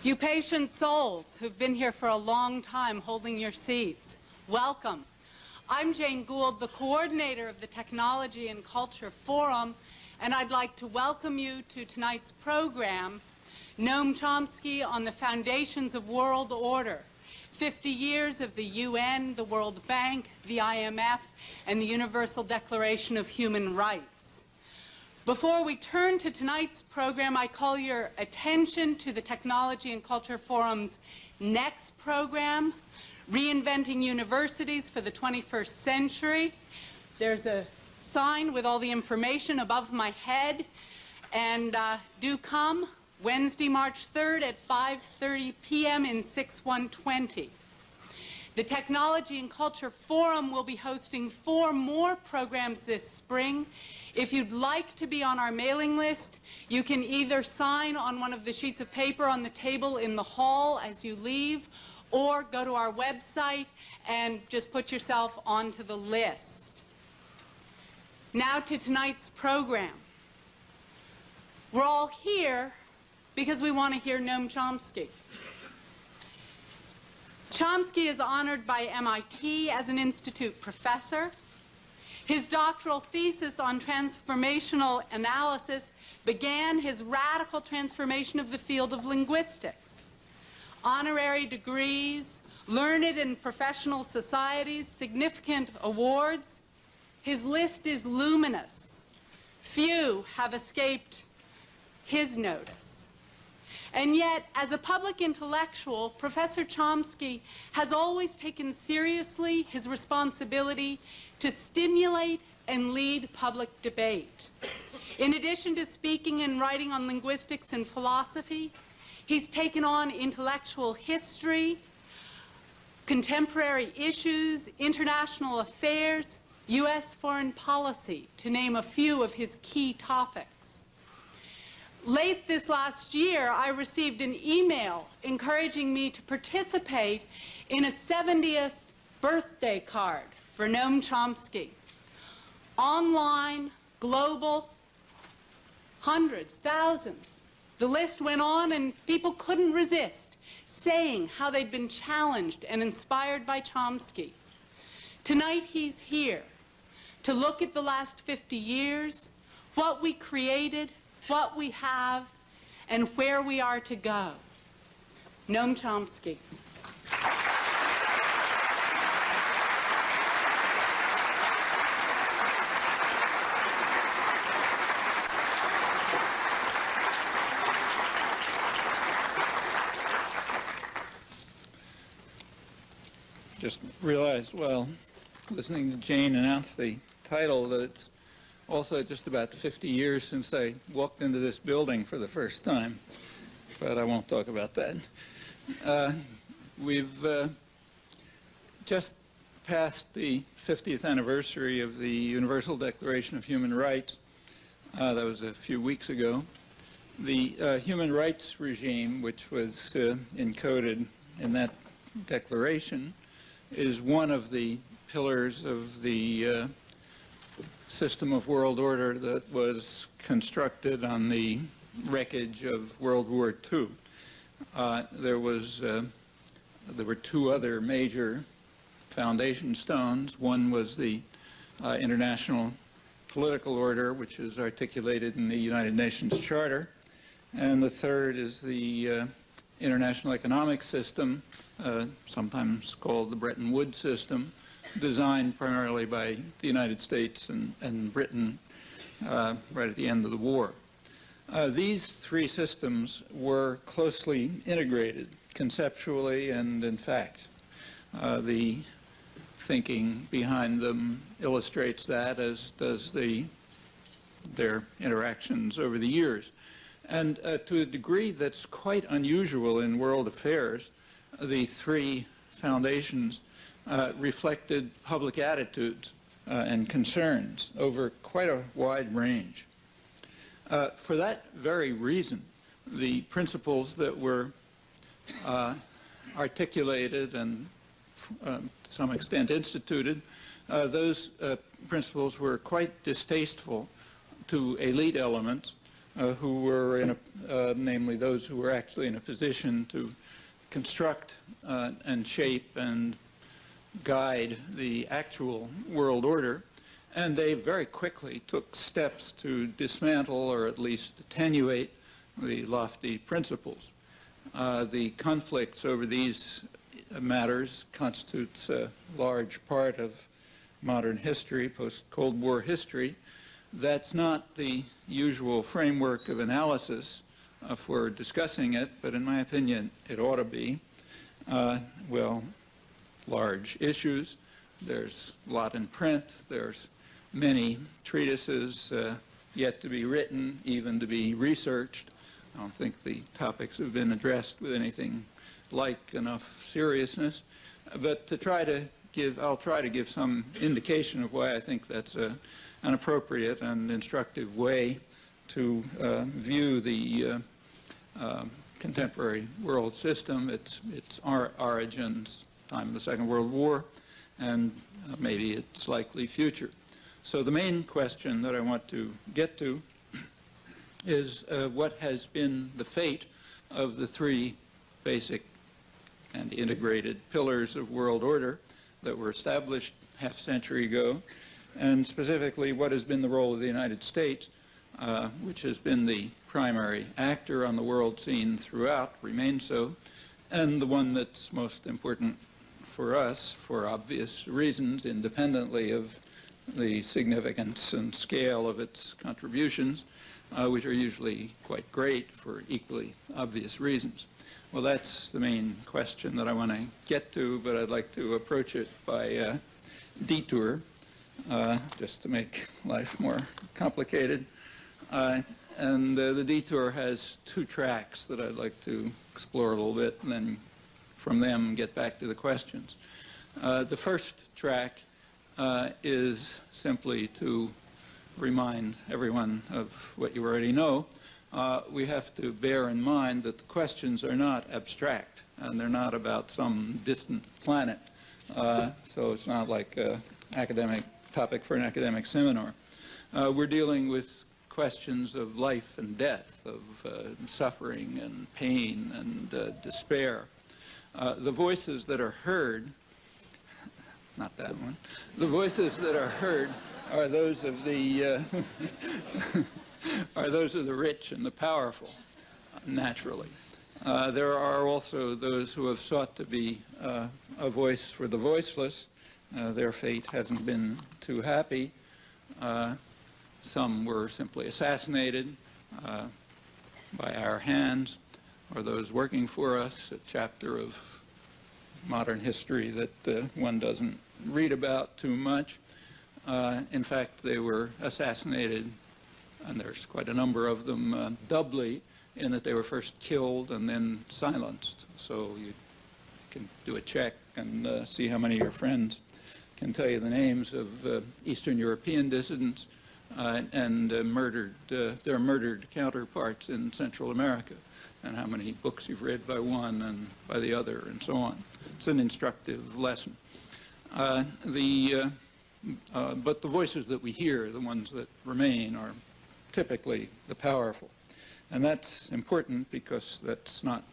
You patient souls who've been here for a long time holding your seats, welcome. I'm Jane Gould, the coordinator of the Technology and Culture Forum, and I'd like to welcome you to tonight's program, Noam Chomsky on the Foundations of World Order, 50 years of the UN, the World Bank, the IMF, and the Universal Declaration of Human Rights. Before we turn to tonight's program, I call your attention to the Technology and Culture Forum's next program, Reinventing Universities for the 21st Century. There's a sign with all the information above my head, and do come Wednesday, March 3rd at 5:30 p.m. in 6120. The Technology and Culture Forum will be hosting 4 more programs this spring. If you'd like to be on our mailing list, you can either sign on one of the sheets of paper on the table in the hall as you leave, or go to our website and just put yourself onto the list. Now to tonight's program. We're all here because we want to hear Noam Chomsky. Chomsky is honored by MIT as an institute professor. His doctoral thesis on transformational analysis began his radical transformation of the field of linguistics. Honorary degrees, learned and professional societies, significant awards. His list is luminous. Few have escaped his notice. And yet, as a public intellectual, Professor Chomsky has always taken seriously his responsibility to stimulate and lead public debate. In addition to speaking and writing on linguistics and philosophy, he's taken on intellectual history, contemporary issues, international affairs, U.S. foreign policy, to name a few of his key topics. Late this last year, I received an email encouraging me to participate in a 70th birthday card for Noam Chomsky. Online, global, hundreds, thousands. The list went on, and people couldn't resist saying how they'd been challenged and inspired by Chomsky. Tonight he's here to look at the last 50 years, what we created, what we have, and where we are to go. Noam Chomsky. Just realized while listening to Jane announce the title that it's also just about 50 years since I walked into this building for the first time, but I won't talk about that. We've just passed the 50th anniversary of the Universal Declaration of Human Rights. That was a few weeks ago. The human rights regime, which was encoded in that declaration, is one of the pillars of the system of world order that was constructed on the wreckage of World War II. There were 2 other major foundation stones. One was the international political order, which is articulated in the United Nations Charter, and the third is the international economic system, sometimes called the Bretton Woods system, designed primarily by the United States and Britain right at the end of the war. These 3 systems were closely integrated conceptually and in fact. The thinking behind them illustrates that, as does their interactions over the years. And to a degree that's quite unusual in world affairs, the 3 foundations reflected public attitudes and concerns over quite a wide range. For that very reason, the principles that were articulated and to some extent instituted, those principles were quite distasteful to elite elements who were in a, namely those who were actually in a position to construct and shape and guide the actual world order. And they very quickly took steps to dismantle or at least attenuate the lofty principles. The conflicts over these matters constitutes a large part of modern history, post-Cold War history. That's not the usual framework of analysis for discussing it, but in my opinion, it ought to be. Well, large issues. There's a lot in print. There's many treatises yet to be written, even to be researched. I don't think the topics have been addressed with anything like enough seriousness. But to try to give, I'll try to give some indication of why I think that's an appropriate and instructive way to view the contemporary world system, its origins, time of the Second World War, and maybe its likely future. So the main question that I want to get to is what has been the fate of the three basic and integrated pillars of world order that were established half a century ago, and specifically what has been the role of the United States, which has been the primary actor on the world scene throughout, remains so, and the one that's most important for us for obvious reasons, independently of the significance and scale of its contributions, which are usually quite great for equally obvious reasons. Well, that's the main question that I want to get to, but I'd like to approach it by detour, just to make life more complicated. And the detour has two tracks that I'd like to explore a little bit, and then from them get back to the questions. The first track is simply to remind everyone of what you already know. We have to bear in mind that the questions are not abstract, and they're not about some distant planet. So it's not like an academic topic for an academic seminar. We're dealing with questions of life and death, of suffering and pain and despair. The voices that are heard, not that one, the voices that are heard are those of the are those of the rich and the powerful, naturally. There are also those who have sought to be a voice for the voiceless. Their fate hasn't been too happy. Some were simply assassinated by our hands, or those working for us, a chapter of modern history that one doesn't read about too much. In fact, they were assassinated, and there's quite a number of them, doubly, in that they were first killed and then silenced. So you can do a check and see how many of your friends can tell you the names of Eastern European dissidents and their murdered counterparts in Central America, and how many books you've read by one and by the other, and so on. It's an instructive lesson. But the voices that we hear, the ones that remain, are typically the powerful. And that's important because that's not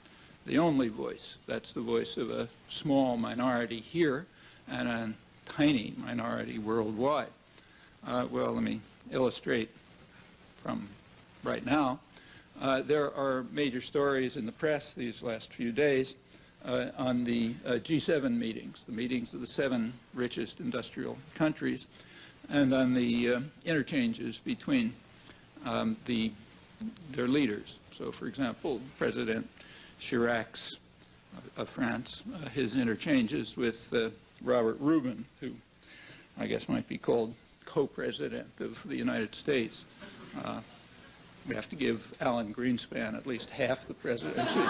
the only voice. That's the voice of a small minority here and a tiny minority worldwide. Well, let me illustrate from right now. There are major stories in the press these last few days on the G7 meetings, the meetings of the 7 richest industrial countries, and on the interchanges between their leaders. So, for example, President Chirac's of France, his interchanges with Robert Rubin, who I guess might be called co-president of the United States. We have to give Alan Greenspan at least half the presidency.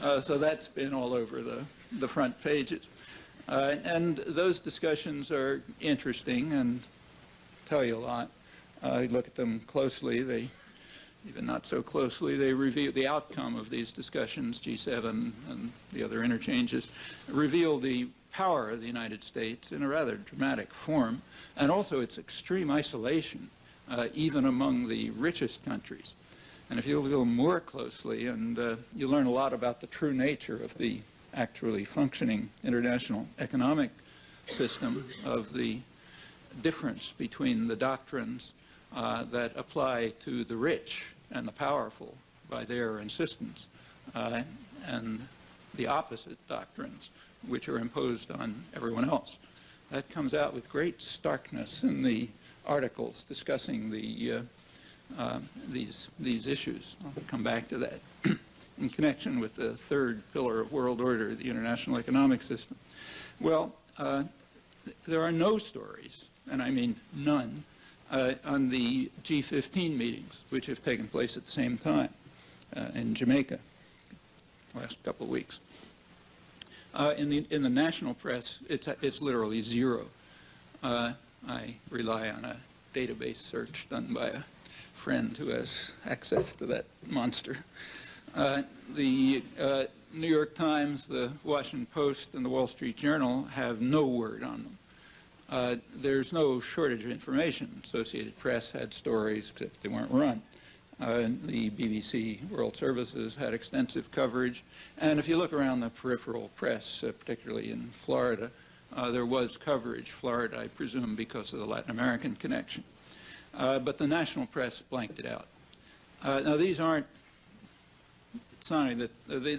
But so that's been all over the front pages. And those discussions are interesting and tell you a lot. You look at them closely, they, even not so closely, they reveal the outcome of these discussions, G7 and the other interchanges, reveal the power of the United States in a rather dramatic form, and also its extreme isolation even among the richest countries. And if you look a little more closely, and you learn a lot about the true nature of the actually functioning international economic system, of the difference between the doctrines that apply to the rich and the powerful by their insistence, and the opposite doctrines which are imposed on everyone else. That comes out with great starkness in the articles discussing the, these issues. I'll come back to that in connection with the third pillar of world order, the international economic system. Well, there are no stories, and I mean none, on the G15 meetings, which have taken place at the same time in Jamaica last couple of weeks. In the national press, it's literally zero. I rely on a database search done by a friend who has access to that monster. The New York Times, the Washington Post, and the Wall Street Journal have no word on them. There's no shortage of information. Associated Press had stories, except they weren't run. The BBC World Services had extensive coverage. And if you look around the peripheral press, particularly in Florida, there was coverage. Florida, I presume, because of the Latin American connection. But the national press blanked it out. Now, these aren't, it's not that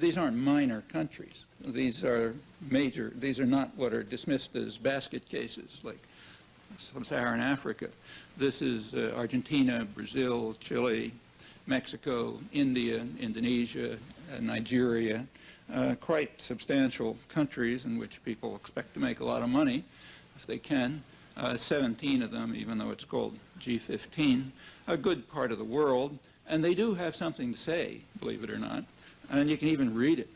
these aren't minor countries. These are major. These are not what are dismissed as basket cases, like Sub-Saharan Africa. This is Argentina, Brazil, Chile, Mexico, India, Indonesia, Nigeria, quite substantial countries in which people expect to make a lot of money if they can. 17 of them, even though it's called G15, a good part of the world. And they do have something to say, believe it or not. And you can even read it.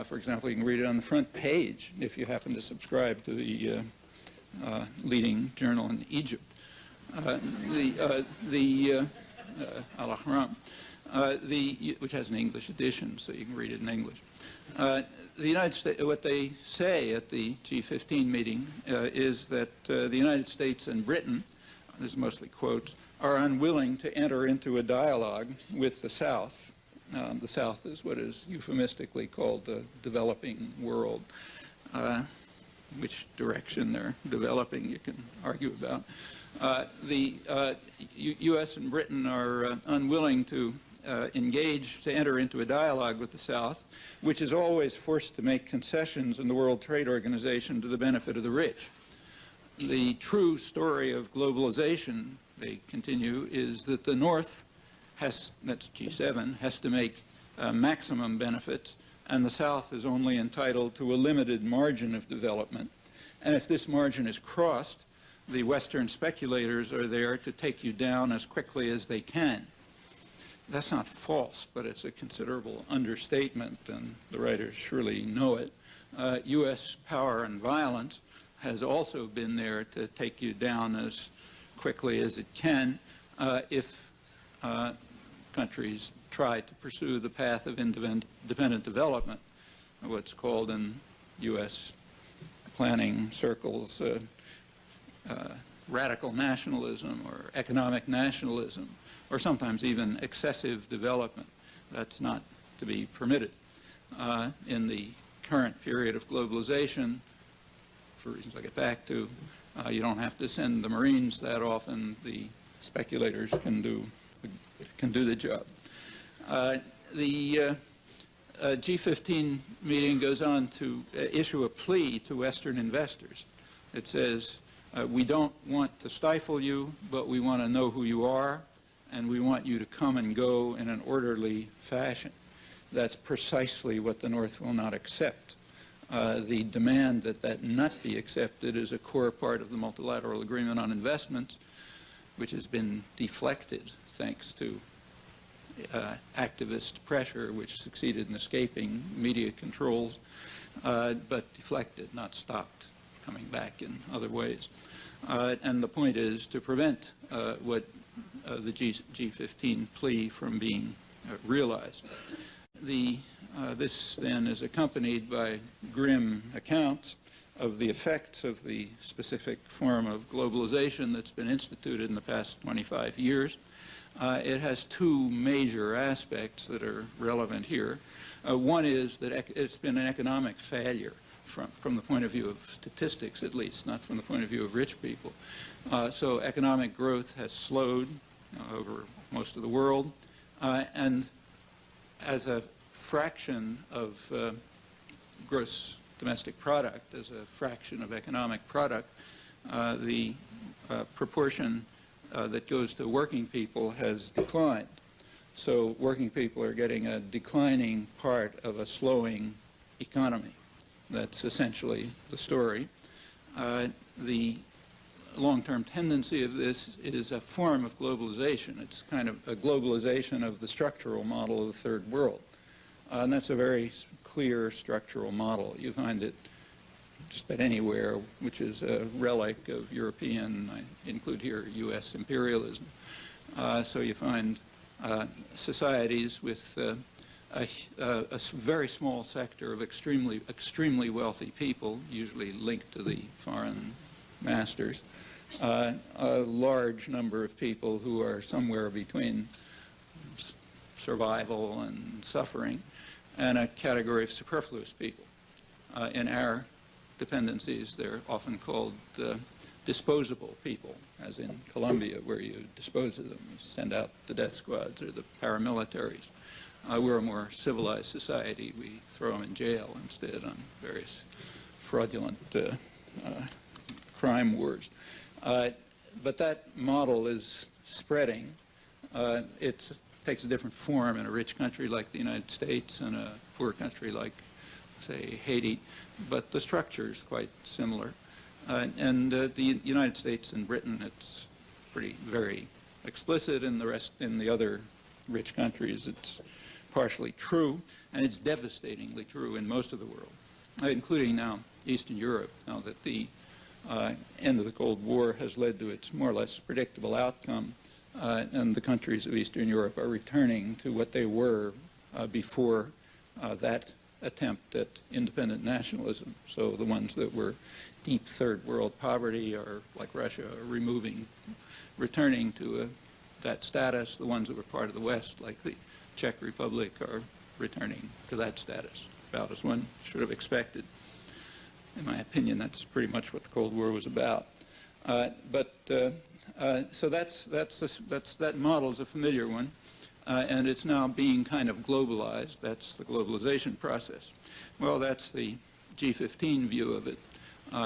For example, you can read it on the front page if you happen to subscribe to the leading journal in Egypt. Al-Ahram, which has an English edition, so you can read it in English. The United States, what they say at the G15 meeting is that the United States and Britain, this is mostly quotes, are unwilling to enter into a dialogue with the South. The South is what is euphemistically called the developing world. Which direction they're developing, you can argue about. The U.S. and Britain are unwilling to engage, to enter into a dialogue with the South, which is always forced to make concessions in the World Trade Organization to the benefit of the rich. The true story of globalization, they continue, is that the North has, that's G7, has to make maximum benefits, and the South is only entitled to a limited margin of development. And if this margin is crossed, the Western speculators are there to take you down as quickly as they can. That's not false, but it's a considerable understatement, and the writers surely know it. U.S. power and violence has also been there to take you down as quickly as it can if countries try to pursue the path of independent development, what's called in U.S. planning circles radical nationalism or economic nationalism, or sometimes even excessive development. That's not to be permitted. In the current period of globalization, for reasons I get back to, you don't have to send the Marines that often. The speculators can do the job. The G15 meeting goes on to issue a plea to Western investors. It says, we don't want to stifle you, but we want to know who you are, and we want you to come and go in an orderly fashion. That's precisely what the North will not accept. The demand that that not be accepted is a core part of the multilateral agreement on investments, which has been deflected thanks to activist pressure, which succeeded in escaping media controls, but deflected, not stopped, coming back in other ways. And the point is to prevent what the G15 plea from being realized. This then is accompanied by grim accounts of the effects of the specific form of globalization that's been instituted in the past 25 years. It has two major aspects that are relevant here. One is that it's been an economic failure from the point of view of statistics, at least, not from the point of view of rich people. So economic growth has slowed over most of the world, and as a fraction of gross domestic product, as a fraction of economic product, the proportion that goes to working people has declined. So working people are getting a declining part of a slowing economy. That's essentially the story. The long-term tendency of this is a form of globalization. It's kind of a globalization of the structural model of the third world. And that's a very clear structural model. You find it just about anywhere, which is a relic of European, I include here U.S. imperialism. So you find societies with a very small sector of extremely wealthy people, usually linked to the foreign masters, a large number of people who are somewhere between survival and suffering, and a category of superfluous people. In our dependencies, they're often called disposable people, as in Colombia, where you dispose of them. You send out the death squads or the paramilitaries. We're a more civilized society. We throw them in jail instead on various fraudulent crime wars. But that model is spreading. It takes a different form in a rich country like the United States and a poor country like, say, Haiti, but the structure is quite similar. And the United States and Britain, it's very explicit. In the other rich countries, it's partially true, and it's devastatingly true in most of the world, including now Eastern Europe, now that the end of the Cold War has led to its more or less predictable outcome, and the countries of Eastern Europe are returning to what they were before that attempt at independent nationalism. So the ones that were deep third world poverty, or like Russia, are returning to that status. The ones that were part of the West, like the Czech Republic, are returning to that status, about as one should have expected. In my opinion, that's pretty much what the Cold War was about. So that model is a familiar one, and it's now being kind of globalized. That's the globalization process. Well, that's the G15 view of it.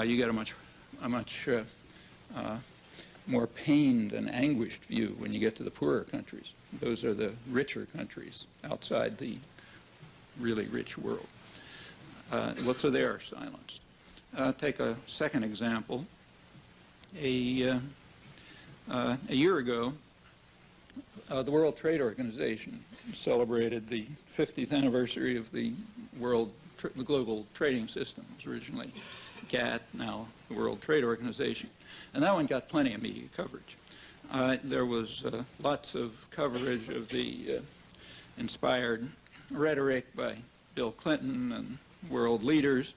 You get a much more pained and anguished view when you get to the poorer countries. Those are the richer countries outside the really rich world. Well, so they are silenced. Take a second example. A year ago, the World Trade Organization celebrated the 50th anniversary of the global trading system. It was originally GATT, now the World Trade Organization. And that one got plenty of media coverage. There was lots of coverage of the inspired rhetoric by Bill Clinton and world leaders,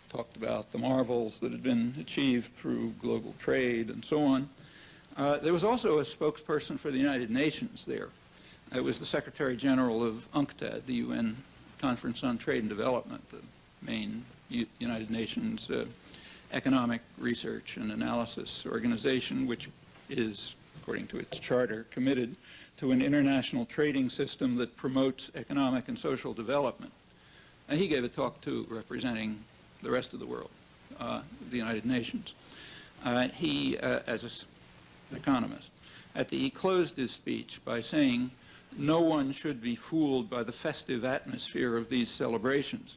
talked about the marvels that had been achieved through global trade and so on. There was also a spokesperson for the United Nations there. It was the Secretary General of UNCTAD, the UN Conference on Trade and Development, the main United Nations economic research and analysis organization, which is, according to its charter, committed to an international trading system that promotes economic and social development. And he gave a talk, too, representing the rest of the world, the United Nations. He, as an economist, he closed his speech by saying, "No one should be fooled by the festive atmosphere of these celebrations.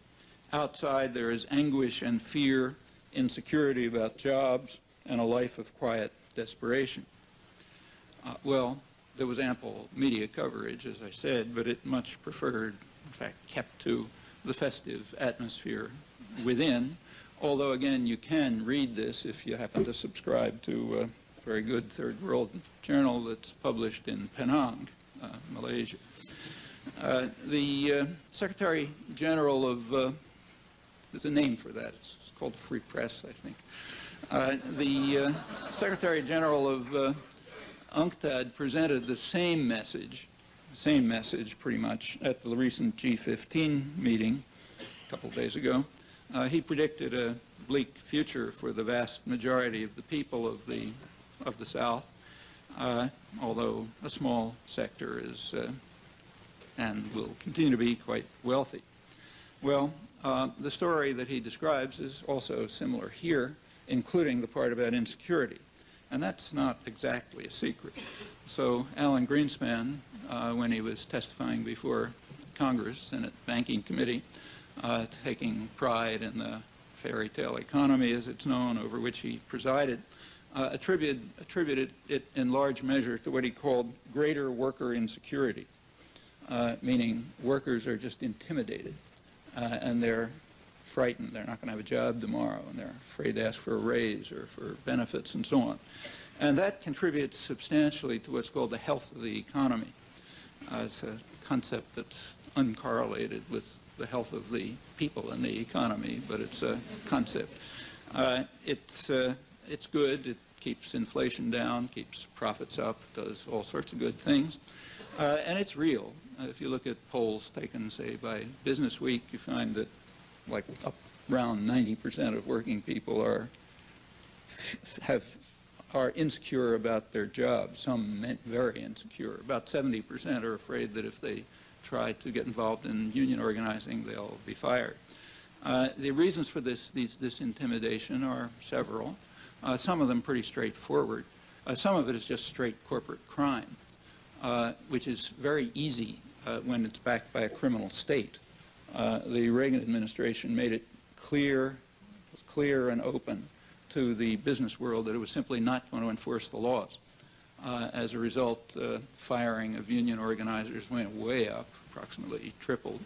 Outside there is anguish and fear, insecurity about jobs, and a life of quiet desperation." Well, there was ample media coverage, as I said, but it much preferred, in fact, kept to the festive atmosphere within, although, again, you can read this if you happen to subscribe to a very good third world journal that's published in Penang, Malaysia. The Secretary General of There's a name for that. It's called the free press, I think. The Secretary General of UNCTAD presented the same message pretty much at the recent G15 meeting a couple of days ago. He predicted a bleak future for the vast majority of the people of the South, although a small sector is and will continue to be quite wealthy. Well, the story that he describes is also similar here, including the part about insecurity. And that's not exactly a secret. So Alan Greenspan, when he was testifying before Congress, Senate Banking Committee, taking pride in the fairy tale economy, as it's known, over which he presided, attributed it in large measure to what he called greater worker insecurity, meaning workers are just intimidated and they're frightened. They're not going to have a job tomorrow, and they're afraid to ask for a raise or for benefits and so on. And that contributes substantially to what's called the health of the economy. It's a concept that's uncorrelated with the health of the people in the economy, but it's a concept. It's good. It keeps inflation down, keeps profits up, does all sorts of good things. And it's real. If you look at polls taken, say, by Business Week, you find that like around 90% of working people are insecure about their jobs. Some very insecure. About 70% are afraid that if they try to get involved in union organizing, they'll be fired. The reasons for this intimidation are several. Some of them pretty straightforward. Some of it is just straight corporate crime, which is very easy when it's backed by a criminal state. The Reagan administration made it clear and open to the business world that it was simply not going to enforce the laws. As a result, firing of union organizers went way up, approximately tripled,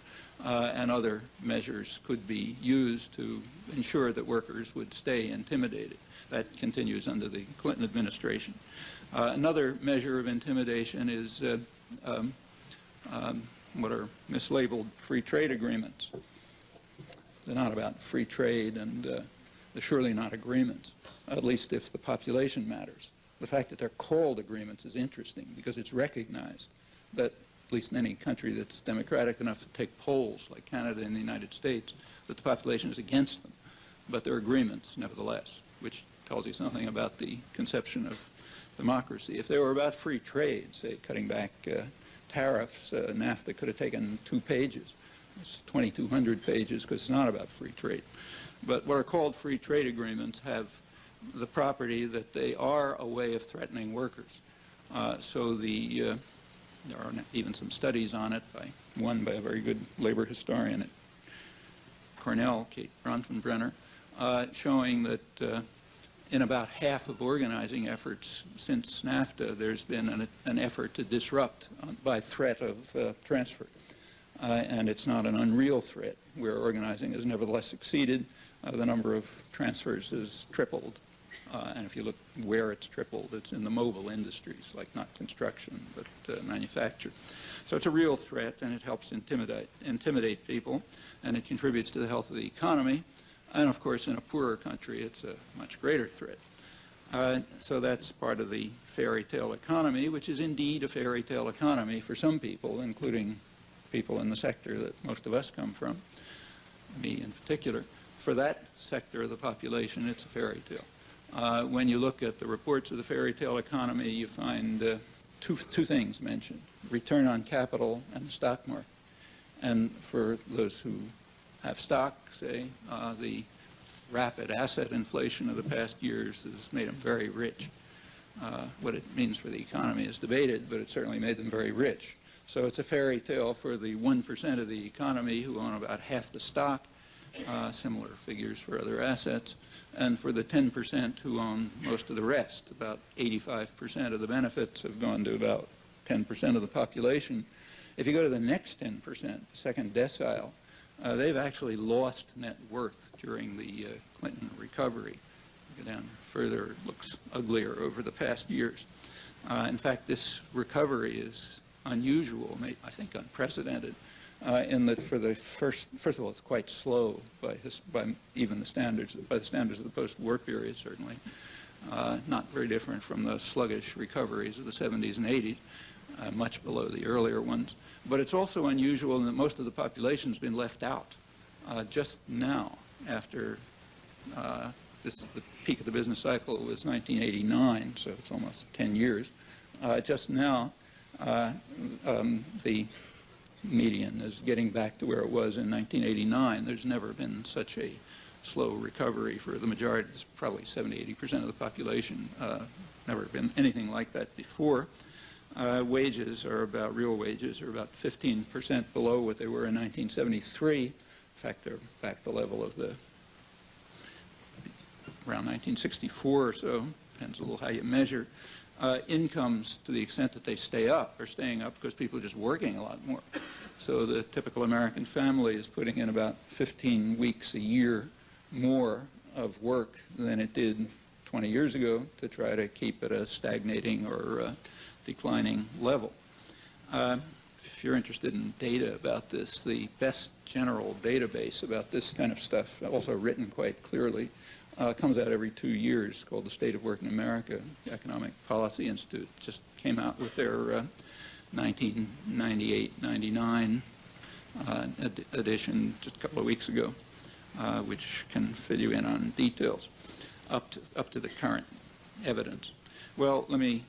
and other measures could be used to ensure that workers would stay intimidated. That continues under the Clinton administration. Another measure of intimidation is what are mislabeled free trade agreements. They're not about free trade, and they're surely not agreements, at least if the population matters. The fact that they're called agreements is interesting because it's recognized that, at least in any country that's democratic enough to take polls, like Canada and the United States, that the population is against them. But they're agreements, nevertheless, which tells you something about the conception of democracy. If they were about free trade, say cutting back tariffs, NAFTA could have taken 2 pages. It's 2,200 pages because it's not about free trade. But what are called free trade agreements have the property that they are a way of threatening workers. So there are even some studies on it, one by a very good labor historian at Cornell, Kate Bronfenbrenner, showing that in about half of organizing efforts since NAFTA, there's been an effort to disrupt by threat of transfer. And it's not an unreal threat where organizing has nevertheless succeeded. The number of transfers has tripled. And if you look where it's tripled, it's in the mobile industries, like not construction, but manufacture. So it's a real threat, and it helps intimidate people, and it contributes to the health of the economy. And of course, in a poorer country, it's a much greater threat. So that's part of the fairy tale economy, which is indeed a fairy tale economy for some people, including people in the sector that most of us come from, me in particular. For that sector of the population, it's a fairy tale. When you look at the reports of the fairy tale economy, you find two things mentioned: return on capital and the stock market. And for those who have stock, say, the rapid asset inflation of the past years has made them very rich. What it means for the economy is debated, but it certainly made them very rich. So it's a fairy tale for the 1% of the economy who own about half the stock, similar figures for other assets, and for the 10% who own most of the rest. About 85% of the benefits have gone to about 10% of the population. If you go to the next 10%, the second decile, they've actually lost net worth during the Clinton recovery. Go down further, it looks uglier over the past years. In fact, this recovery is unusual, I think unprecedented, in that for the first of all, it's quite slow by even the standards, by the standards of the post-war period, certainly. Not very different from the sluggish recoveries of the 70s and 80s, much below the earlier ones. But it's also unusual in that most of the population has been left out. Just now, after the peak of the business cycle was 1989, so it's almost 10 years. Just now, the median is getting back to where it was in 1989. There's never been such a slow recovery for the majority. It's probably 70–80% of the population. Never been anything like that before. Wages are about, real wages are about 15% below what they were in 1973. In fact, they're back to the level of the around 1964 or so, depends a little how you measure. Incomes, to the extent that they stay up, are staying up because people are just working a lot more. So the typical American family is putting in about 15 weeks a year more of work than it did 20 years ago to try to keep at a stagnating or declining level. If you're interested in data about this, the best general database about this kind of stuff, also written quite clearly, comes out every 2 years, called the State of Work in America. The Economic Policy Institute just came out with their 1998-99 edition just a couple of weeks ago, which can fill you in on details up to the current evidence. Well, let me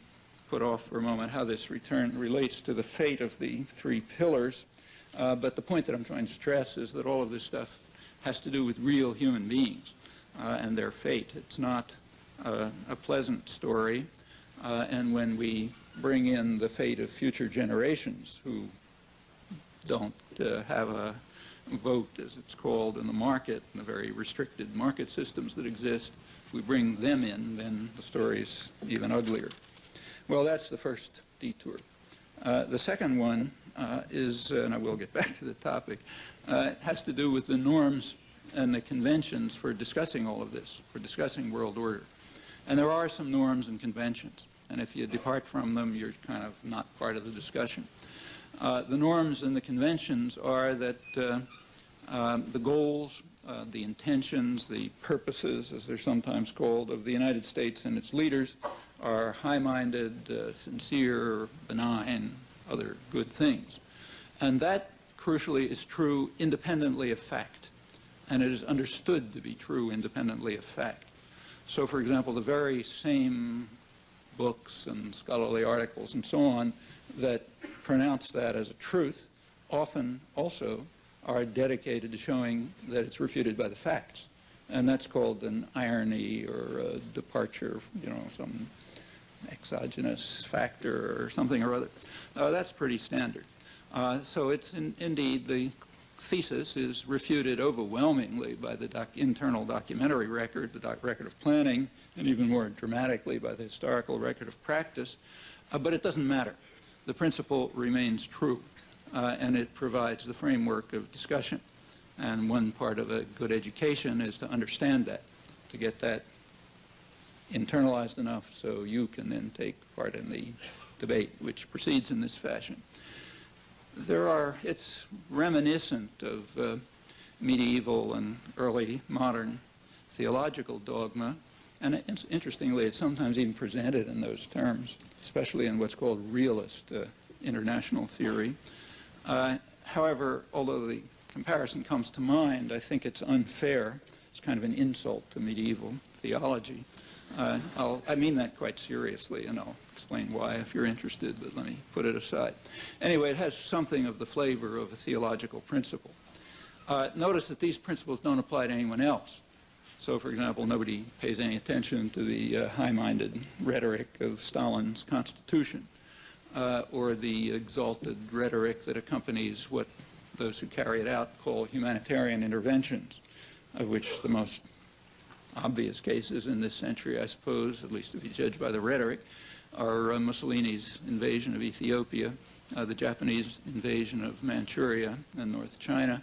put off for a moment how this return relates to the fate of the three pillars, but the point that I'm trying to stress is that all of this stuff has to do with real human beings and their fate. It's not a pleasant story, and when we bring in the fate of future generations who don't have a vote, as it's called, in the market, in the very restricted market systems that exist, if we bring them in, then the story's even uglier. Well, that's the first detour. The second one is, and I will get back to the topic, has to do with the norms and the conventions for discussing all of this, for discussing world order. And there are some norms and conventions, and if you depart from them, you're kind of not part of the discussion. The norms and the conventions are that the goals, the intentions, the purposes, as they're sometimes called, of the United States and its leaders are high-minded, sincere, benign, other good things. And that, crucially, is true independently of fact. And it is understood to be true independently of fact. So, for example, the very same books and scholarly articles and so on that pronounce that as a truth often also are dedicated to showing that it's refuted by the facts. And that's called an irony or a departure, you know, some exogenous factor or something or other. That's pretty standard. So it's indeed the thesis is refuted overwhelmingly by the internal documentary record, the record of planning, and even more dramatically by the historical record of practice. But it doesn't matter. The principle remains true, and it provides the framework of discussion. And one part of a good education is to understand that, to get that internalized enough so you can then take part in the debate which proceeds in this fashion. It's reminiscent of medieval and early modern theological dogma, and interestingly, it's sometimes even presented in those terms, especially in what's called realist international theory. However, although the comparison comes to mind, I think it's unfair. It's kind of an insult to medieval theology. I mean that quite seriously, and I'll explain why if you're interested, but let me put it aside. Anyway, it has something of the flavor of a theological principle. Notice that these principles don't apply to anyone else. So, for example, nobody pays any attention to the high-minded rhetoric of Stalin's constitution, or the exalted rhetoric that accompanies what those who carry it out call humanitarian interventions, of which the most obvious cases in this century, I suppose, at least if you judge by the rhetoric, are Mussolini's invasion of Ethiopia, the Japanese invasion of Manchuria and North China,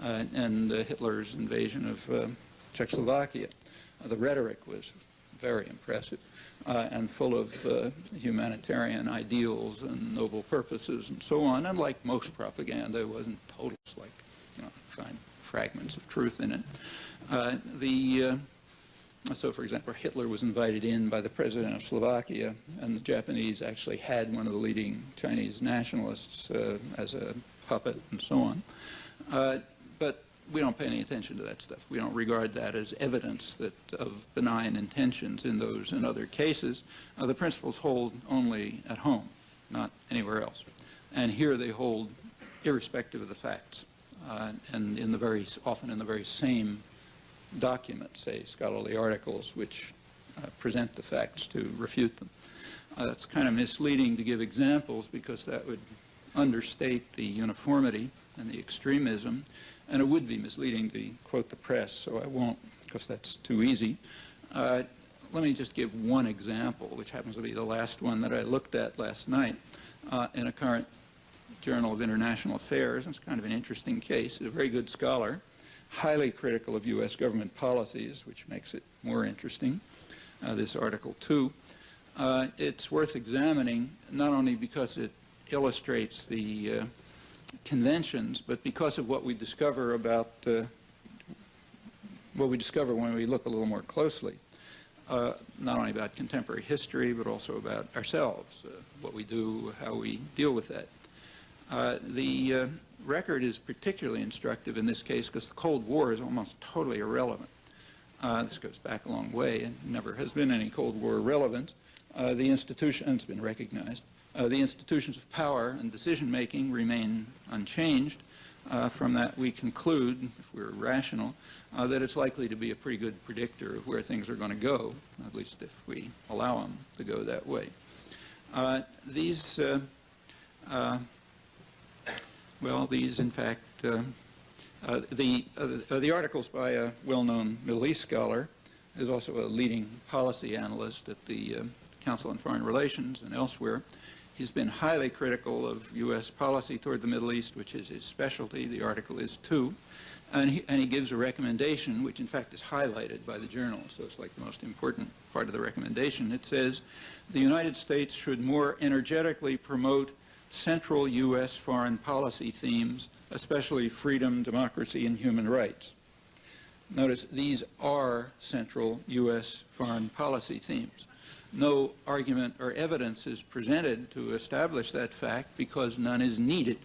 and Hitler's invasion of Czechoslovakia. The rhetoric was very impressive, and full of humanitarian ideals and noble purposes and so on. And like most propaganda, it wasn't total, like, you know, find fragments of truth in it. So, for example, Hitler was invited in by the president of Slovakia, and the Japanese actually had one of the leading Chinese nationalists as a puppet and so on. But we don't pay any attention to that stuff. We don't regard that as evidence of benign intentions in those and other cases. The principles hold only at home, not anywhere else. And here they hold irrespective of the facts, and often in the very same documents, say scholarly articles, which present the facts to refute them. It's kind of misleading to give examples because that would understate the uniformity and the extremism, and it would be misleading to quote the press, so I won't, because that's too easy. Let me just give one example, which happens to be the last one that I looked at last night in a current Journal of International Affairs. It's kind of an interesting case. He's a very good scholar, highly critical of U.S. government policies, which makes it more interesting, this article too. It's worth examining, not only because it illustrates the conventions, but because of what we discover about what we discover when we look a little more closely, not only about contemporary history, but also about ourselves, what we do, how we deal with that. The record is particularly instructive in this case because the Cold War is almost totally irrelevant. This goes back a long way and never has been any Cold War relevant. The institution, and it's been recognized, the institutions of power and decision-making remain unchanged. From that, we conclude, if we're rational, that it's likely to be a pretty good predictor of where things are going to go, at least if we allow them to go that way. These, in fact, the articles by a well-known Middle East scholar, is also a leading policy analyst at the Council on Foreign Relations and elsewhere. He's been highly critical of U.S. policy toward the Middle East, which is his specialty. The article is too. And he gives a recommendation, which in fact is highlighted by the journal, so it's like the most important part of the recommendation. It says, the United States should more energetically promote central U.S. foreign policy themes, especially freedom, democracy, and human rights. Notice, these are central U.S. foreign policy themes. No argument or evidence is presented to establish that fact because none is needed.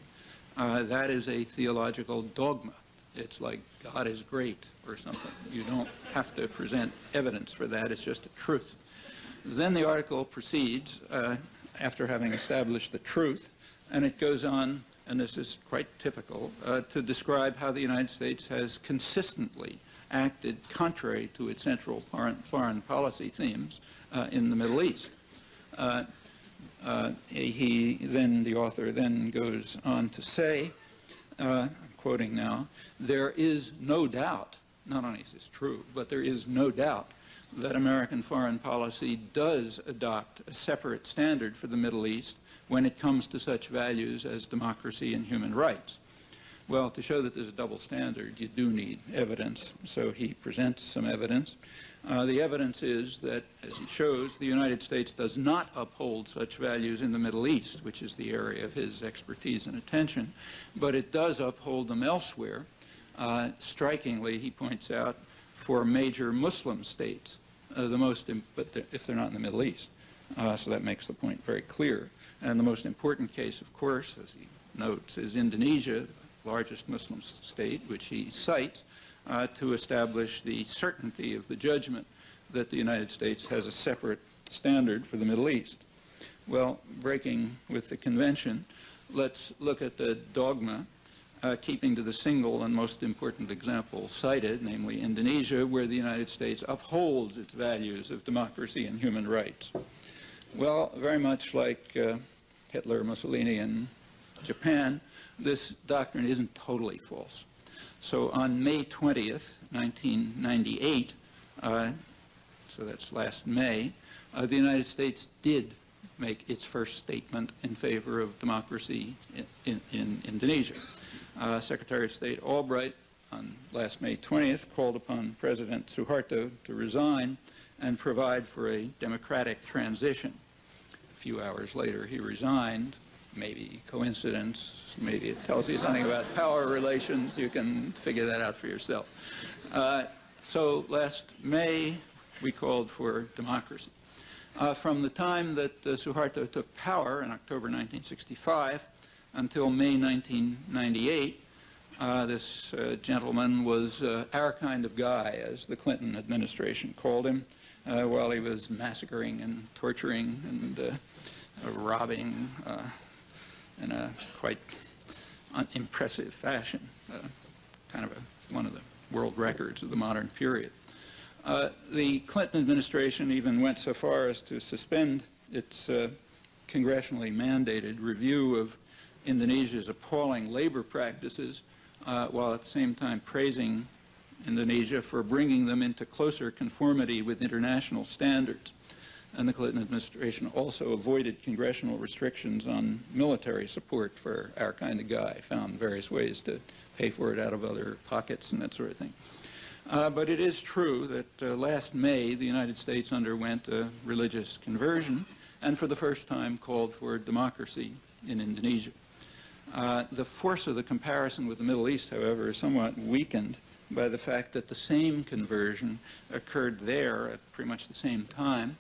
That is a theological dogma. It's like God is great or something. You don't have to present evidence for that. It's just a truth. Then the article proceeds, after having established the truth, and it goes on, and this is quite typical, to describe how the United States has consistently acted contrary to its central foreign policy themes in the Middle East. The author then goes on to say, I'm quoting now, there is no doubt, not only is this true, but there is no doubt that American foreign policy does adopt a separate standard for the Middle East when it comes to such values as democracy and human rights. Well, to show that there's a double standard, you do need evidence, so he presents some evidence. The evidence is that, as he shows, the United States does not uphold such values in the Middle East, which is the area of his expertise and attention, but it does uphold them elsewhere. Strikingly, he points out, for major Muslim states, if they're not in the Middle East. So that makes the point very clear. And the most important case, of course, as he notes, is Indonesia, the largest Muslim state, which he cites to establish the certainty of the judgment that the United States has a separate standard for the Middle East. Well, breaking with the convention, let's look at the dogma, keeping to the single and most important example cited, namely Indonesia, where the United States upholds its values of democracy and human rights. Well, very much like Hitler, Mussolini, and Japan, this doctrine isn't totally false. So on May 20th, 1998, so that's last May, the United States did make its first statement in favor of democracy in Indonesia. Secretary of State Albright on last May 20th, called upon President Suharto to resign and provide for a democratic transition. A few hours later, he resigned. Maybe coincidence, maybe it tells you something about power relations. You can figure that out for yourself. So last May, we called for democracy. From the time that Suharto took power in October 1965 until May 1998, this gentleman was our kind of guy, as the Clinton administration called him, while he was massacring and torturing and robbing in a quite impressive fashion, kind of one of the world records of the modern period. The Clinton administration even went so far as to suspend its congressionally mandated review of Indonesia's appalling labor practices, while at the same time praising Indonesia for bringing them into closer conformity with international standards. And the Clinton administration also avoided congressional restrictions on military support for our kind of guy, found various ways to pay for it out of other pockets and that sort of thing. But it is true that last May, the United States underwent a religious conversion and for the first time called for democracy in Indonesia. The force of the comparison with the Middle East, however, is somewhat weakened by the fact that the same conversion occurred there at pretty much the same time.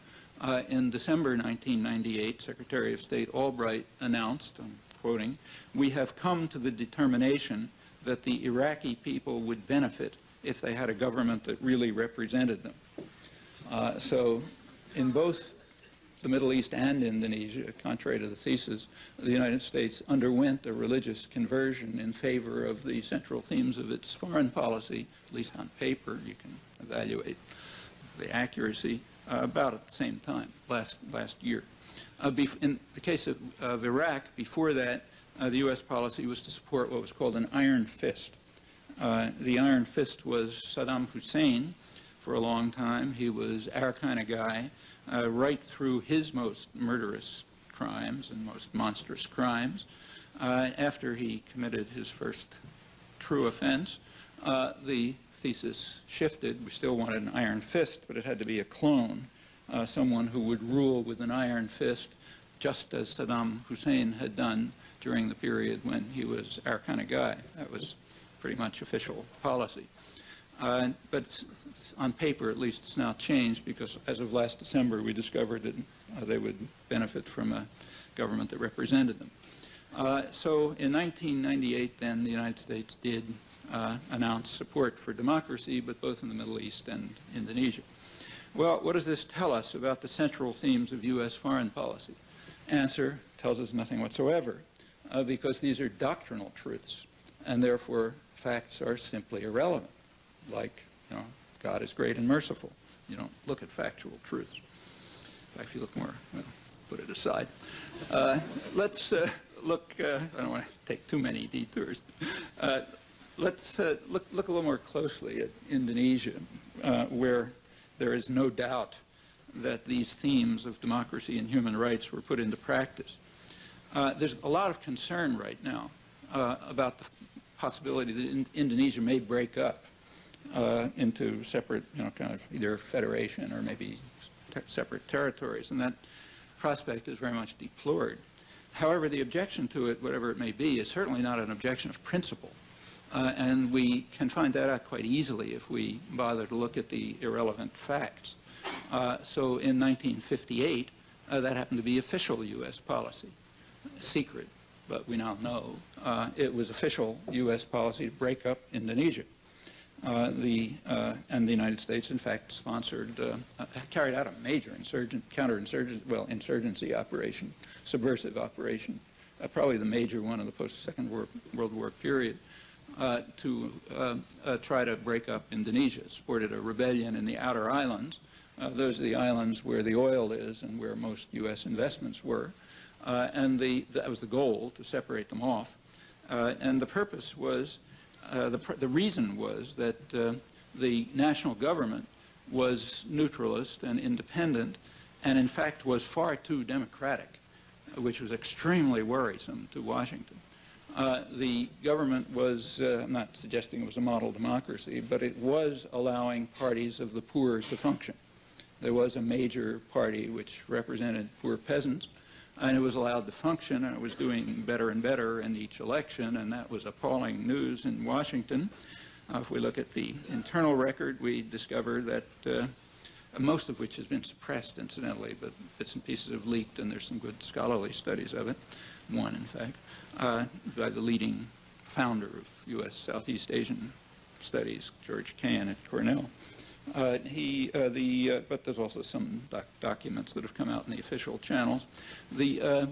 In December 1998, Secretary of State Albright announced, I'm quoting, "We have come to the determination that the Iraqi people would benefit if they had a government that really represented them." So in both the Middle East and Indonesia, contrary to the thesis, the United States underwent a religious conversion in favor of the central themes of its foreign policy, at least on paper. You can evaluate the accuracy about at the same time, last year. In the case of Iraq, before that, the U.S. policy was to support what was called an iron fist. The iron fist was Saddam Hussein for a long time. He was our kind of guy, right through his most murderous crimes and most monstrous crimes. After he committed his first true offense, the thesis shifted. We still wanted an iron fist, but it had to be a clone, someone who would rule with an iron fist, just as Saddam Hussein had done during the period when he was our kind of guy. That was pretty much official policy. But on paper, at least, it's now changed because as of last December, we discovered that they would benefit from a government that represented them. So in 1998, then, the United States did announce support for democracy, but both in the Middle East and Indonesia. Well, what does this tell us about the central themes of U.S. foreign policy? Answer, tells us nothing whatsoever, because these are doctrinal truths, and therefore facts are simply irrelevant. Like, God is great and merciful. You don't look at factual truths. In fact, if you look more, well, put it aside. Let's look, I don't want to take too many detours. Let's look a little more closely at Indonesia, where there is no doubt that these themes of democracy and human rights were put into practice. There's a lot of concern right now about the possibility that Indonesia may break up into separate, kind of either federation or maybe separate territories, and that prospect is very much deplored. However, the objection to it, whatever it may be, is certainly not an objection of principle. And we can find that out quite easily if we bother to look at the irrelevant facts. So in 1958, that happened to be official U.S. policy, secret, but we now know it was official U.S. policy to break up Indonesia. And the United States, in fact, sponsored, carried out a major insurgency operation, subversive operation, probably the major one of the post-Second World War period, to try to break up Indonesia. Supported a rebellion in the outer islands. Those are the islands where the oil is and where most U.S. investments were. And that was the goal, to separate them off. And the purpose was, the reason was that the national government was neutralist and independent, and in fact was far too democratic, which was extremely worrisome to Washington. The government was, I'm not suggesting it was a model democracy, but it was allowing parties of the poor to function. There was a major party which represented poor peasants, and it was allowed to function, and it was doing better and better in each election, and that was appalling news in Washington. If we look at the internal record, we discover that most of which has been suppressed, incidentally, but bits and pieces have leaked, and there's some good scholarly studies of it, one, in fact, by the leading founder of U.S. Southeast Asian Studies, George Cahan at Cornell. But there's also some documents that have come out in the official channels. The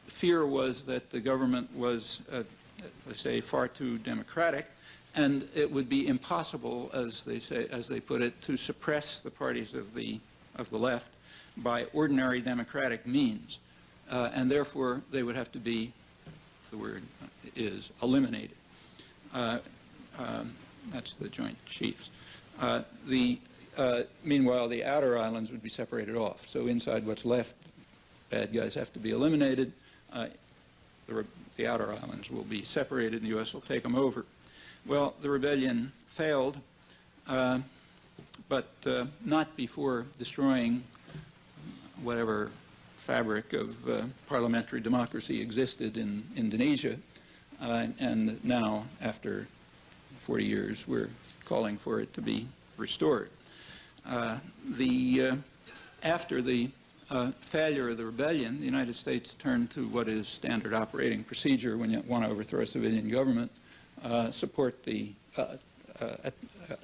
fear was that the government was, let's say, far too democratic, and it would be impossible, as they put it, to suppress the parties of the left by ordinary democratic means, and therefore they would have to be, the word is, eliminated. That's the Joint Chiefs. Meanwhile, the outer islands would be separated off. So inside what's left, bad guys have to be eliminated. The outer islands will be separated, and the U.S. will take them over. Well, the rebellion failed, but not before destroying whatever fabric of parliamentary democracy existed in Indonesia. And now, after 40 years, we're calling for it to be restored. After the failure of the rebellion, the United States turned to what is standard operating procedure when you want to overthrow a civilian government.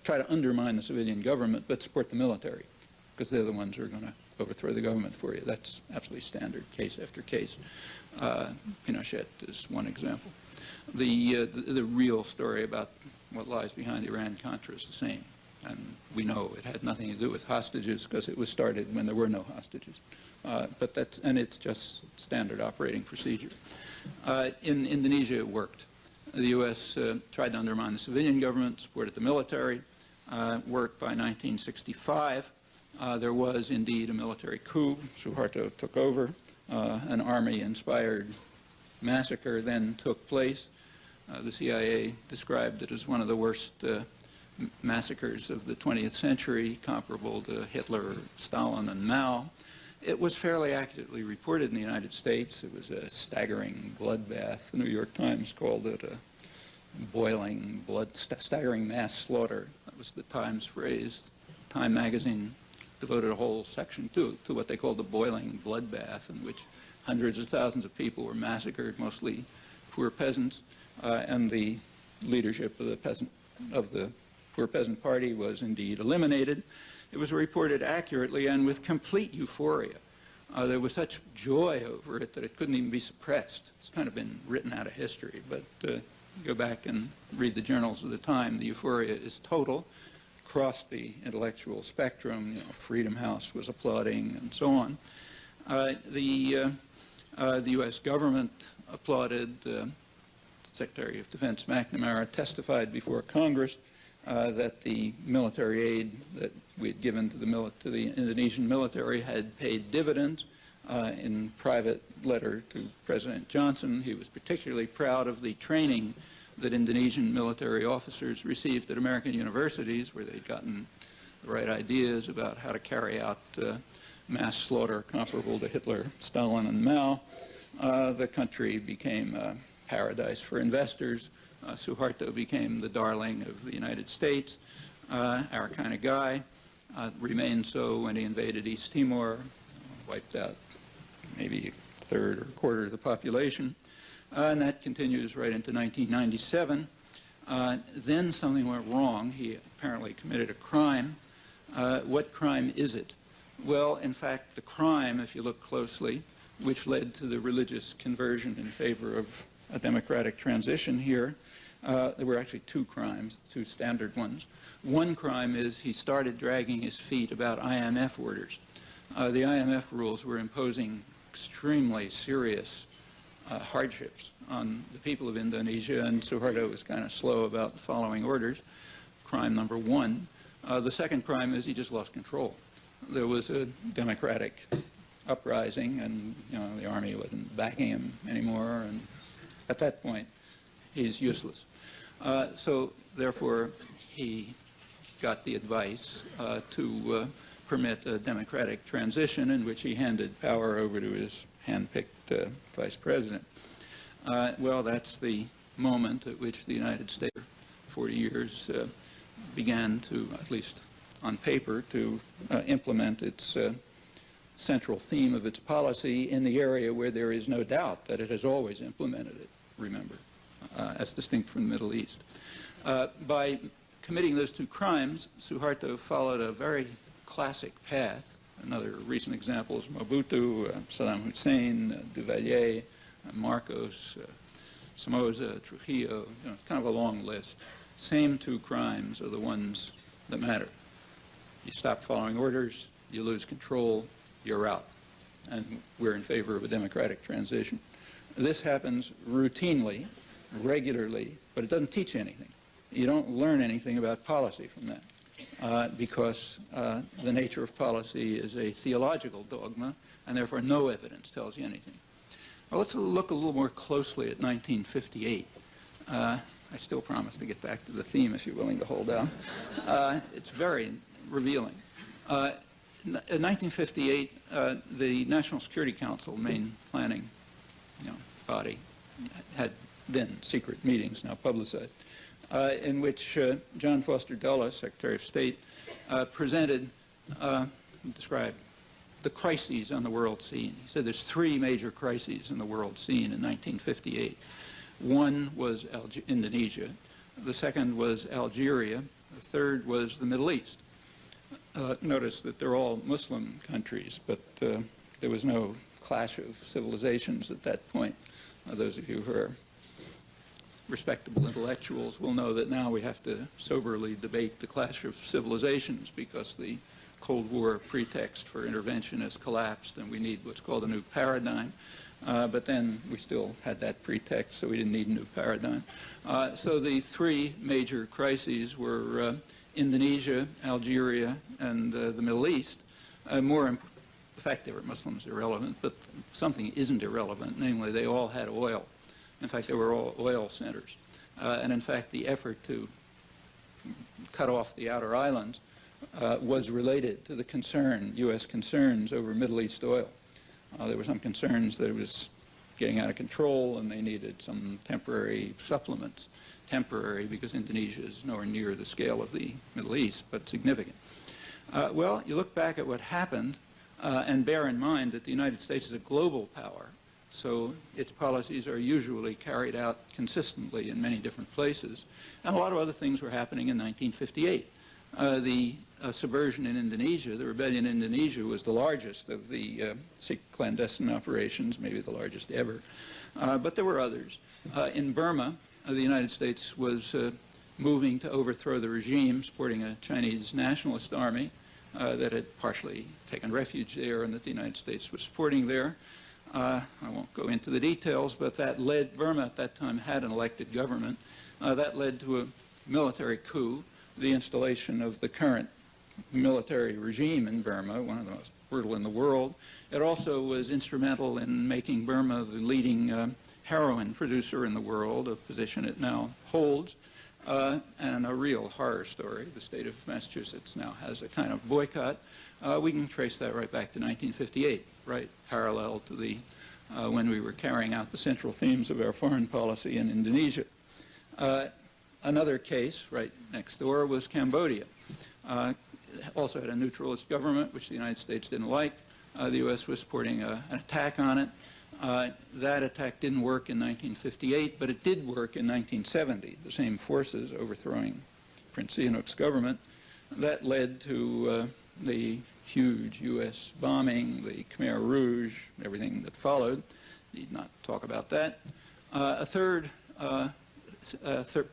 Try to undermine the civilian government, but support the military, because they're the ones who are going to overthrow the government for you. That's absolutely standard, case after case. Pinochet is one example. The real story about what lies behind Iran-Contra is the same, and we know it had nothing to do with hostages, because it was started when there were no hostages. And it's just standard operating procedure. In Indonesia, it worked. The U.S. tried to undermine the civilian government, supported the military, worked by 1965. There was indeed a military coup. Suharto took over. An army-inspired massacre then took place. The CIA described it as one of the worst massacres of the 20th century, comparable to Hitler, Stalin, and Mao. It was fairly accurately reported in the United States. It was a staggering bloodbath. The New York Times called it a boiling staggering mass slaughter. That was the Times phrase. Time magazine devoted a whole section to what they called the boiling bloodbath, in which hundreds of thousands of people were massacred, mostly poor peasants, and the leadership of the Poor Peasant Party was indeed eliminated. It was reported accurately and with complete euphoria. There was such joy over it that it couldn't even be suppressed. It's kind of been written out of history, but go back and read the journals of the time. The euphoria is total, across the intellectual spectrum. You know, Freedom House was applauding and so on. The U.S. government applauded. Secretary of Defense McNamara testified before Congress that the military aid that we had given to the Indonesian military had paid dividends. In private letter to President Johnson, he was particularly proud of the training that Indonesian military officers received at American universities, where they'd gotten the right ideas about how to carry out mass slaughter comparable to Hitler, Stalin, and Mao. The country became a paradise for investors. Suharto became the darling of the United States, our kind of guy. Remained so when he invaded East Timor, wiped out maybe a third or a quarter of the population. And that continues right into 1997. Then something went wrong. He apparently committed a crime. What crime is it? Well, in fact, the crime, if you look closely, which led to the religious conversion in favor of a democratic transition here, there were actually two crimes, two standard ones. One crime is he started dragging his feet about IMF orders. The IMF rules were imposing extremely serious hardships on the people of Indonesia, and Suharto was kind of slow about following orders. Crime number one. The second crime is he just lost control. There was a democratic uprising, and the army wasn't backing him anymore, and at that point he's useless. So therefore, he got the advice to permit a democratic transition in which he handed power over to his hand-picked vice president. Well, that's the moment at which the United States, 40 years, began to, at least on paper, to implement its central theme of its policy in the area where there is no doubt that it has always implemented it, remember, as distinct from the Middle East. By committing those two crimes, Suharto followed a very classic path. Another recent example is Mobutu, Saddam Hussein, Duvalier, Marcos, Somoza, Trujillo. It's kind of a long list. Same two crimes are the ones that matter. You stop following orders, you lose control, you're out. And we're in favor of a democratic transition. This happens routinely, regularly, but it doesn't teach anything. You don't learn anything about policy from that because the nature of policy is a theological dogma, and therefore no evidence tells you anything. Well, let's look a little more closely at 1958. I still promise to get back to the theme if you're willing to hold out. It's very revealing. In 1958, the National Security Council, main planning body, had then secret meetings, now publicized, in which John Foster Dulles, Secretary of State, presented, described the crises on the world scene. He said there's three major crises in the world scene in 1958. One was Indonesia, the second was Algeria, the third was the Middle East. Notice that they're all Muslim countries, but there was no clash of civilizations at that point. Those of you who are respectable intellectuals will know that now we have to soberly debate the clash of civilizations because the Cold War pretext for intervention has collapsed and we need what's called a new paradigm. But then we still had that pretext, so we didn't need a new paradigm. So the three major crises were Indonesia, Algeria, and the Middle East. The fact they were Muslims irrelevant, but something isn't irrelevant, namely they all had oil. In fact, they were all oil centers. And in fact, the effort to cut off the outer islands was related to the concern, U.S. concerns over Middle East oil. There were some concerns that it was getting out of control and they needed some temporary supplements. Temporary because Indonesia is nowhere near the scale of the Middle East, but significant. Well, you look back at what happened and bear in mind that the United States is a global power, so its policies are usually carried out consistently in many different places. And a lot of other things were happening in 1958. The subversion in Indonesia, the rebellion in Indonesia, was the largest of the clandestine operations, maybe the largest ever. But there were others. In Burma, the United States was moving to overthrow the regime, supporting a Chinese nationalist army that had partially taken refuge there and that the United States was supporting there. I won't go into the details, but that led, Burma at that time had an elected government. That led to a military coup, the installation of the current military regime in Burma, one of the most brutal in the world. It also was instrumental in making Burma the leading heroin producer in the world, a position it now holds, and a real horror story. The state of Massachusetts now has a kind of boycott. We can trace that right back to 1958, right parallel to the when we were carrying out the central themes of our foreign policy in Indonesia. Another case right next door was Cambodia. Also had a neutralist government, which the United States didn't like. The U.S. was supporting an attack on it. That attack didn't work in 1958, but it did work in 1970, the same forces overthrowing Prince Sihanouk's government. That led to the huge U.S. bombing, the Khmer Rouge, everything that followed. Need not talk about that. A third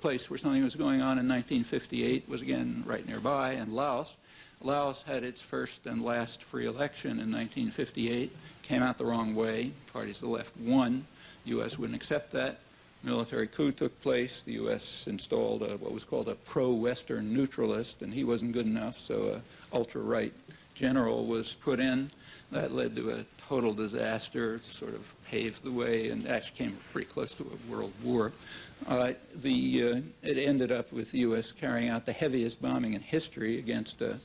place where something was going on in 1958 was again right nearby in Laos. Laos had its first and last free election in 1958, came out the wrong way, parties to the left won. The U.S. wouldn't accept that. Military coup took place. The U.S. installed what was called a pro-Western neutralist, and he wasn't good enough, so an ultra-right general was put in. That led to a total disaster. It sort of paved the way and actually came pretty close to a world war. It ended up with the U.S. carrying out the heaviest bombing in history against a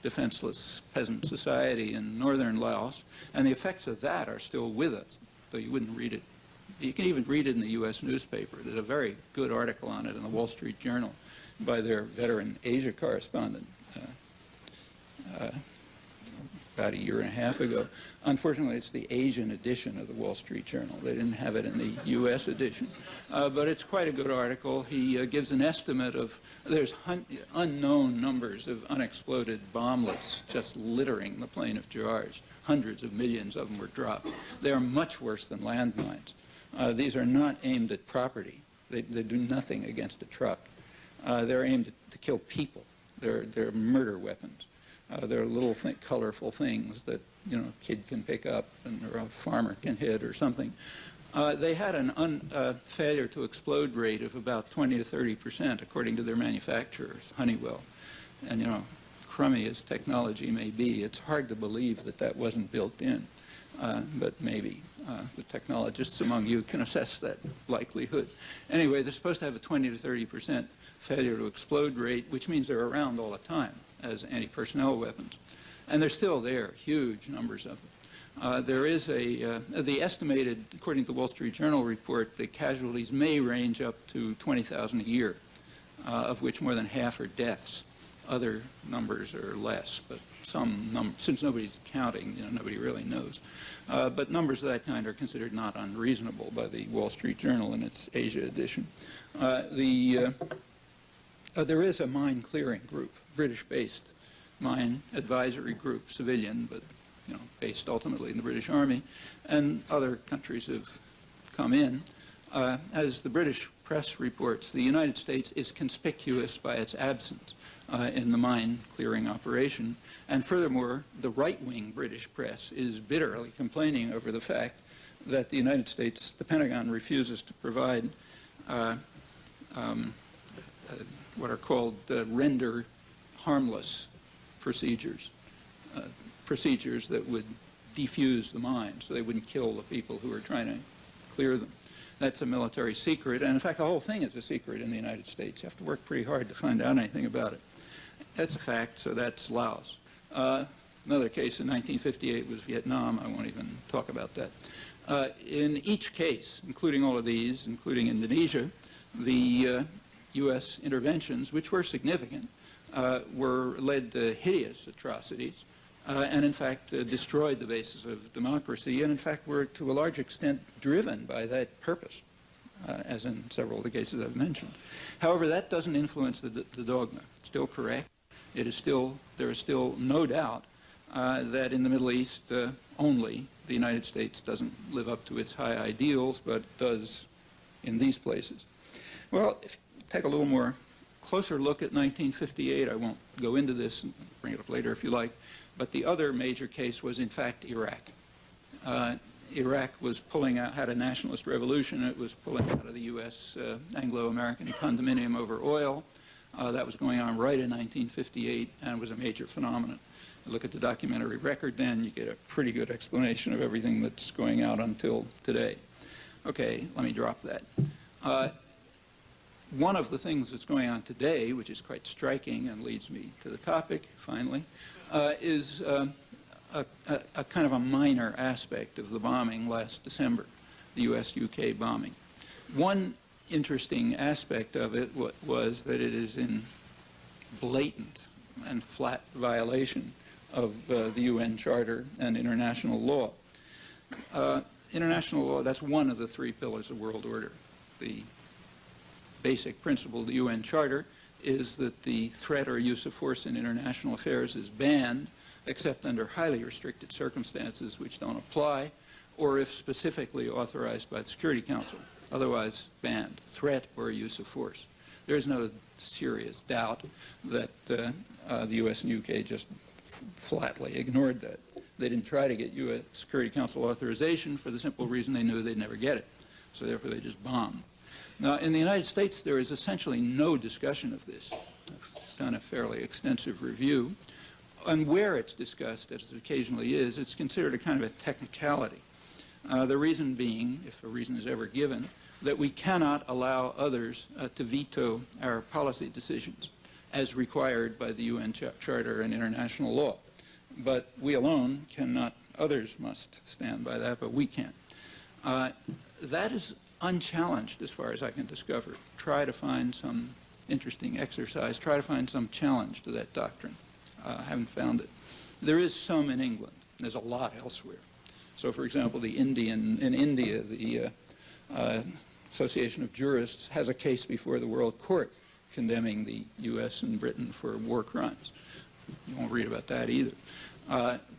defenseless peasant society in northern Laos. And the effects of that are still with us, though you wouldn't read it. You can even read it in the U.S. newspaper. There's a very good article on it in the Wall Street Journal by their veteran Asia correspondent about a year and a half ago. Unfortunately, it's the Asian edition of the Wall Street Journal. They didn't have it in the U.S. edition. But it's quite a good article. He gives an estimate of, there's unknown numbers of unexploded bomblets just littering the plain of George. Hundreds of millions of them were dropped. They are much worse than landmines. These are not aimed at property. They do nothing against a truck. They're aimed to kill people. They're murder weapons. They're little colorful things that a kid can pick up or a farmer can hit or something. They had a failure to explode rate of about 20 to 30%, according to their manufacturers, Honeywell. And crummy as technology may be, it's hard to believe that that wasn't built in. But maybe the technologists among you can assess that likelihood. Anyway, they're supposed to have a 20 to 30% failure to explode rate, which means they're around all the time as anti-personnel weapons. And they're still there, huge numbers of them. There is the estimated, according to the Wall Street Journal report, the casualties may range up to 20,000 a year, of which more than half are deaths. Other numbers are less, but since nobody's counting, nobody really knows. But numbers of that kind are considered not unreasonable by the Wall Street Journal in its Asia edition. There is a mine clearing group, British-based mine advisory group, civilian, but based ultimately in the British Army, and other countries have come in. As the British press reports, the United States is conspicuous by its absence in the mine clearing operation. And furthermore, the right-wing British press is bitterly complaining over the fact that the United States, the Pentagon, refuses to provide what are called render harmless procedures, procedures that would defuse the mine so they wouldn't kill the people who are trying to clear them. That's a military secret, and in fact the whole thing is a secret in the United States. You have to work pretty hard to find out anything about it. That's a fact, so that's Laos. Another case in 1958 was Vietnam. I won't even talk about that. In each case, including all of these, including Indonesia, the U.S. interventions, which were significant, were led to hideous atrocities and in fact destroyed the basis of democracy and in fact were to a large extent driven by that purpose, as in several of the cases I've mentioned. However, that doesn't influence the dogma. It's still correct. There is still no doubt that in the Middle East only the United States doesn't live up to its high ideals, but does in these places. Well, if you take a little more closer look at 1958, I won't go into this, and bring it up later if you like, but the other major case was in fact Iraq. Iraq was pulling out, had a nationalist revolution. It was pulling out of the U.S. Anglo-American condominium over oil. That was going on right in 1958 and was a major phenomenon. You look at the documentary record then, you get a pretty good explanation of everything that's going out until today. Okay, let me drop that. One of the things that's going on today, which is quite striking and leads me to the topic, finally, is a kind of a minor aspect of the bombing last December, the U.S.-UK bombing. One interesting aspect of it was that it is in blatant and flat violation of the UN Charter and international law. International law, that's one of the three pillars of world order. The basic principle of the UN Charter is that the threat or use of force in international affairs is banned except under highly restricted circumstances which don't apply, or if specifically authorized by the Security Council, otherwise banned, threat or use of force. There's no serious doubt that the US and UK just flatly ignored that. They didn't try to get US Security Council authorization for the simple reason they knew they'd never get it. So therefore they just bombed. Now in the United States there is essentially no discussion of this. I've done a fairly extensive review. And where it's discussed, as it occasionally is, it's considered a kind of a technicality. The reason being, if a reason is ever given, that we cannot allow others to veto our policy decisions as required by the UN Charter and international law. But we alone cannot, others must stand by that, but we can't. That is unchallenged as far as I can discover. Try to find some interesting exercise, try to find some challenge to that doctrine. I haven't found it. There is some in England. There's a lot elsewhere. So, for example, in India, the Association of Jurists has a case before the World Court condemning the U.S. and Britain for war crimes. You won't read about that either.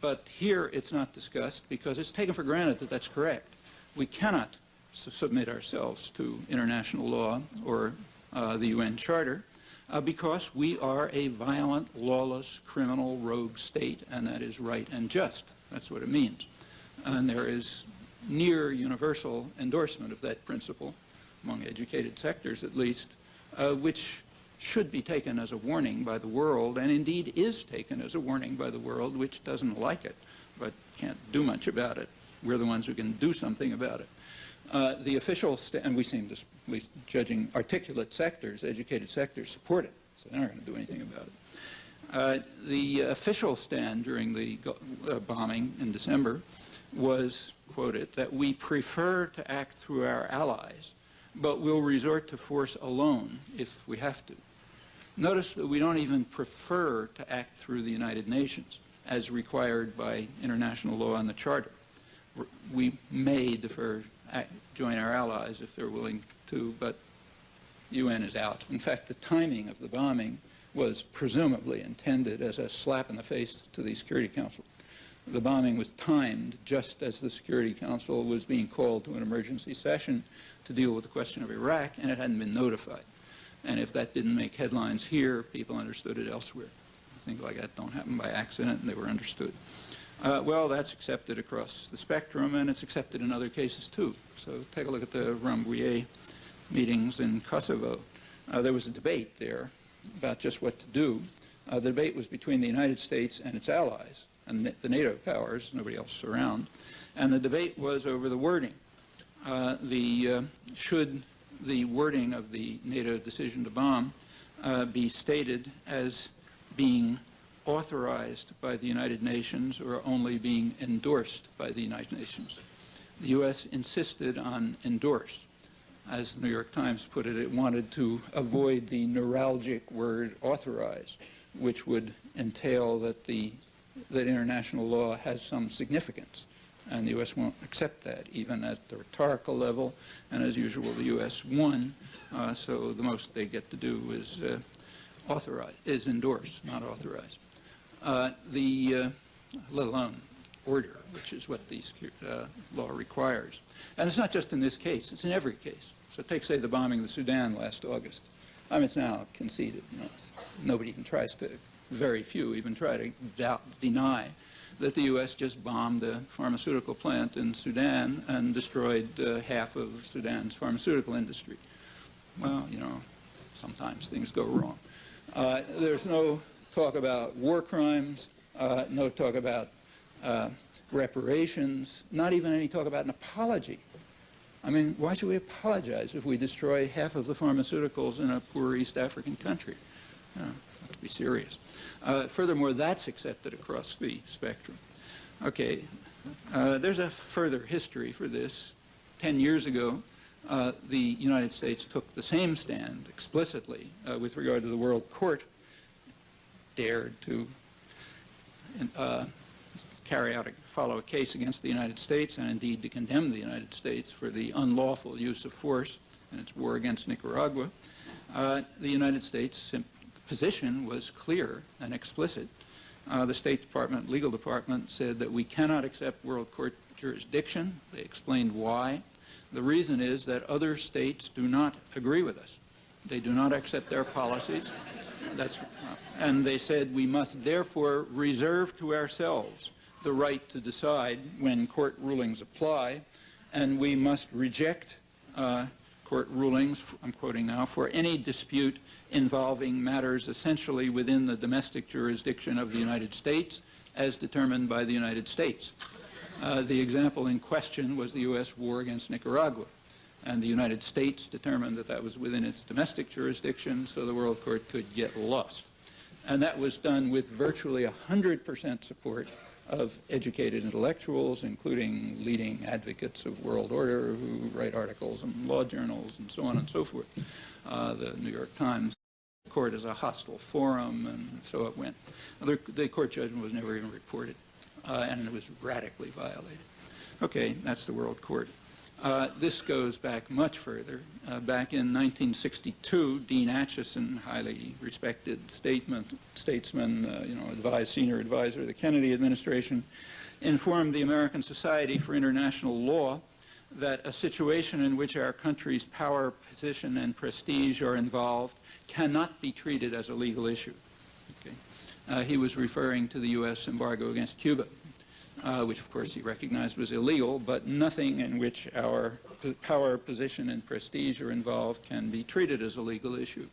But here it's not discussed because it's taken for granted that that's correct. We cannot submit ourselves to international law or the UN Charter because we are a violent, lawless, criminal, rogue state, and that is right and just. That's what it means. And there is near universal endorsement of that principle, among educated sectors at least, which should be taken as a warning by the world, and indeed is taken as a warning by the world, which doesn't like it, but can't do much about it. We're the ones who can do something about it. The official, and we seem to, at least judging articulate sectors, educated sectors, support it, so they're not going to do anything about it. The official stand during the bombing in December was, quoted, that we prefer to act through our allies, but we'll resort to force alone if we have to. Notice that we don't even prefer to act through the United Nations as required by international law and the Charter. We may join our allies if they're willing to, but UN is out. In fact, the timing of the bombing was presumably intended as a slap in the face to the Security Council. The bombing was timed just as the Security Council was being called to an emergency session to deal with the question of Iraq, and it hadn't been notified. And if that didn't make headlines here, people understood it elsewhere. Things like that don't happen by accident, and they were understood. Well, that's accepted across the spectrum, and it's accepted in other cases too. So take a look at the Rambouillet meetings in Kosovo. There was a debate there about just what to do. The debate was between the United States and its allies, and the NATO powers, nobody else around. And the debate was over the wording. Should the wording of the NATO decision to bomb be stated as being authorized by the United Nations or only being endorsed by the United Nations? The U.S. insisted on endorse. As the New York Times put it, it wanted to avoid the neuralgic word authorize, which would entail that international law has some significance. And the U.S. won't accept that, even at the rhetorical level. And as usual, the U.S. won, so the most they get to do is endorse, not authorize. Let alone order, which is what the law requires. And it's not just in this case, it's in every case. So take, say, the bombing of the Sudan last August. I mean, it's now conceded. You know, nobody even tries to, very few even try to deny that the U.S. just bombed a pharmaceutical plant in Sudan and destroyed half of Sudan's pharmaceutical industry. Well, you know, sometimes things go wrong. There's no talk about war crimes, no talk about reparations, not even any talk about an apology. I mean, why should we apologize if we destroy half of the pharmaceuticals in a poor East African country? You know, let's be serious. Furthermore, that's accepted across the spectrum. Okay, there's a further history for this. 10 years ago, the United States took the same stand explicitly with regard to the World Court, dared to follow a case against the United States and indeed to condemn the United States for the unlawful use of force in its war against Nicaragua. The United States position was clear and explicit. The State Department, legal department said that we cannot accept World Court jurisdiction. They explained why. The reason is that other states do not agree with us. They do not accept their policies. And they said we must therefore reserve to ourselves the right to decide when court rulings apply, and we must reject court rulings, I'm quoting now, for any dispute involving matters essentially within the domestic jurisdiction of the United States as determined by the United States. The example in question was the U.S. war against Nicaragua, and the United States determined that that was within its domestic jurisdiction, so the World Court could get lost. And that was done with virtually 100% support of educated intellectuals, including leading advocates of world order who write articles in law journals and so on and so forth. The New York Times court as a hostile forum, and so it went. The court judgment was never even reported, and it was radically violated. Okay, that's the World Court. This goes back much further. Back in 1962, Dean Acheson, highly respected statesman, senior advisor of the Kennedy administration, informed the American Society for International Law that a situation in which our country's power, position, and prestige are involved cannot be treated as a legal issue. Okay. He was referring to the U.S. embargo against Cuba, which of course he recognized was illegal, but nothing in which our power, position, and prestige are involved can be treated as a legal issue.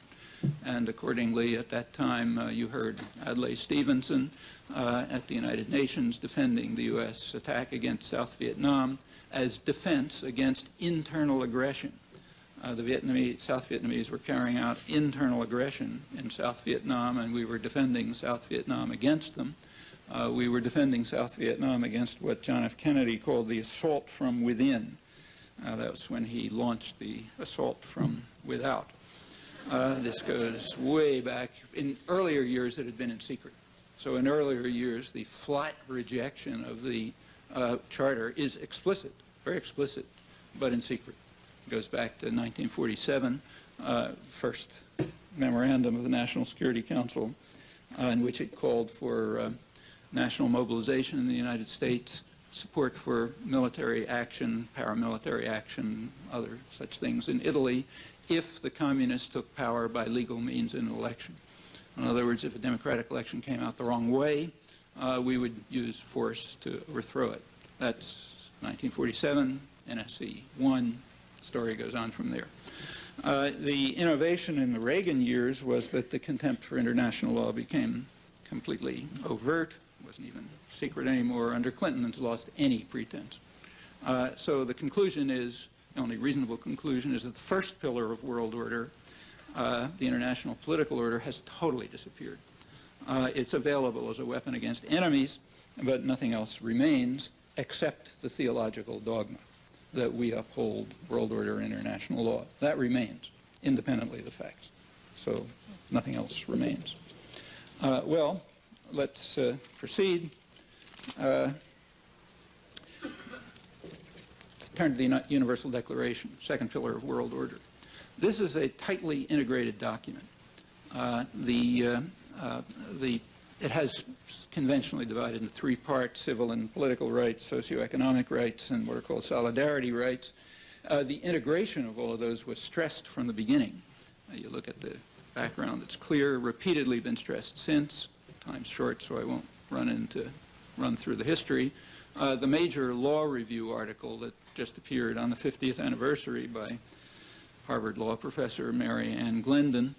And accordingly, at that time, you heard Adlai Stevenson at the United Nations defending the U.S. attack against South Vietnam as defense against internal aggression. The South Vietnamese were carrying out internal aggression in South Vietnam, and we were defending South Vietnam against them. We were defending South Vietnam against what John F. Kennedy called the assault from within. That was when he launched the assault from without. This goes way back. In earlier years, it had been in secret. So in earlier years, the flat rejection of the charter is explicit, very explicit, but in secret. It goes back to 1947, first memorandum of the National Security Council, in which it called for national mobilization in the United States, support for military action, paramilitary action, other such things in Italy, if the communists took power by legal means in an election. In other words, if a democratic election came out the wrong way, we would use force to overthrow it. That's 1947, NSC 1. The story goes on from there. The innovation in the Reagan years was that the contempt for international law became completely overt. It wasn't even secret anymore. Under Clinton, it's lost any pretense. So the conclusion is, the only reasonable conclusion is that the first pillar of world order, the international political order, has totally disappeared. It's available as a weapon against enemies, but nothing else remains except the theological dogma that we uphold world order international law. That remains, independently of the facts. So nothing else remains. Well, let's proceed. Turn to the Universal Declaration, second pillar of world order. This is a tightly integrated document. It has conventionally divided into three parts: civil and political rights, socioeconomic rights, and what are called solidarity rights. The integration of all of those was stressed from the beginning. You look at the background, it's clear, repeatedly been stressed since. Time's short, so I won't run through the history. The major law review article that just appeared on the 50th anniversary by Harvard law professor Mary Ann Glendon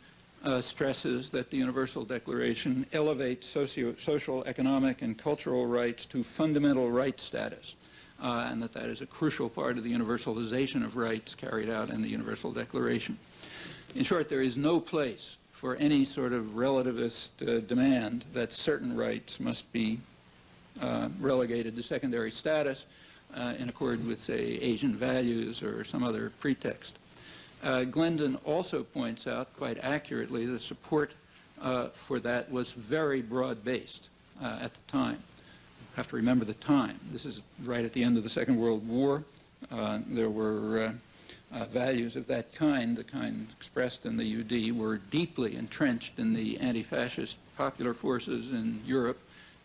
stresses that the Universal Declaration elevates social, economic, and cultural rights to fundamental right status, and that is a crucial part of the universalization of rights carried out in the Universal Declaration. In short, there is no place for any sort of relativist demand that certain rights must be relegated to secondary status in accord with, say, Asian values or some other pretext. Glendon also points out quite accurately the support for that was very broad-based at the time. You have to remember the time. This is right at the end of the Second World War. There were values of that kind, the kind expressed in the UD, were deeply entrenched in the anti-fascist popular forces in Europe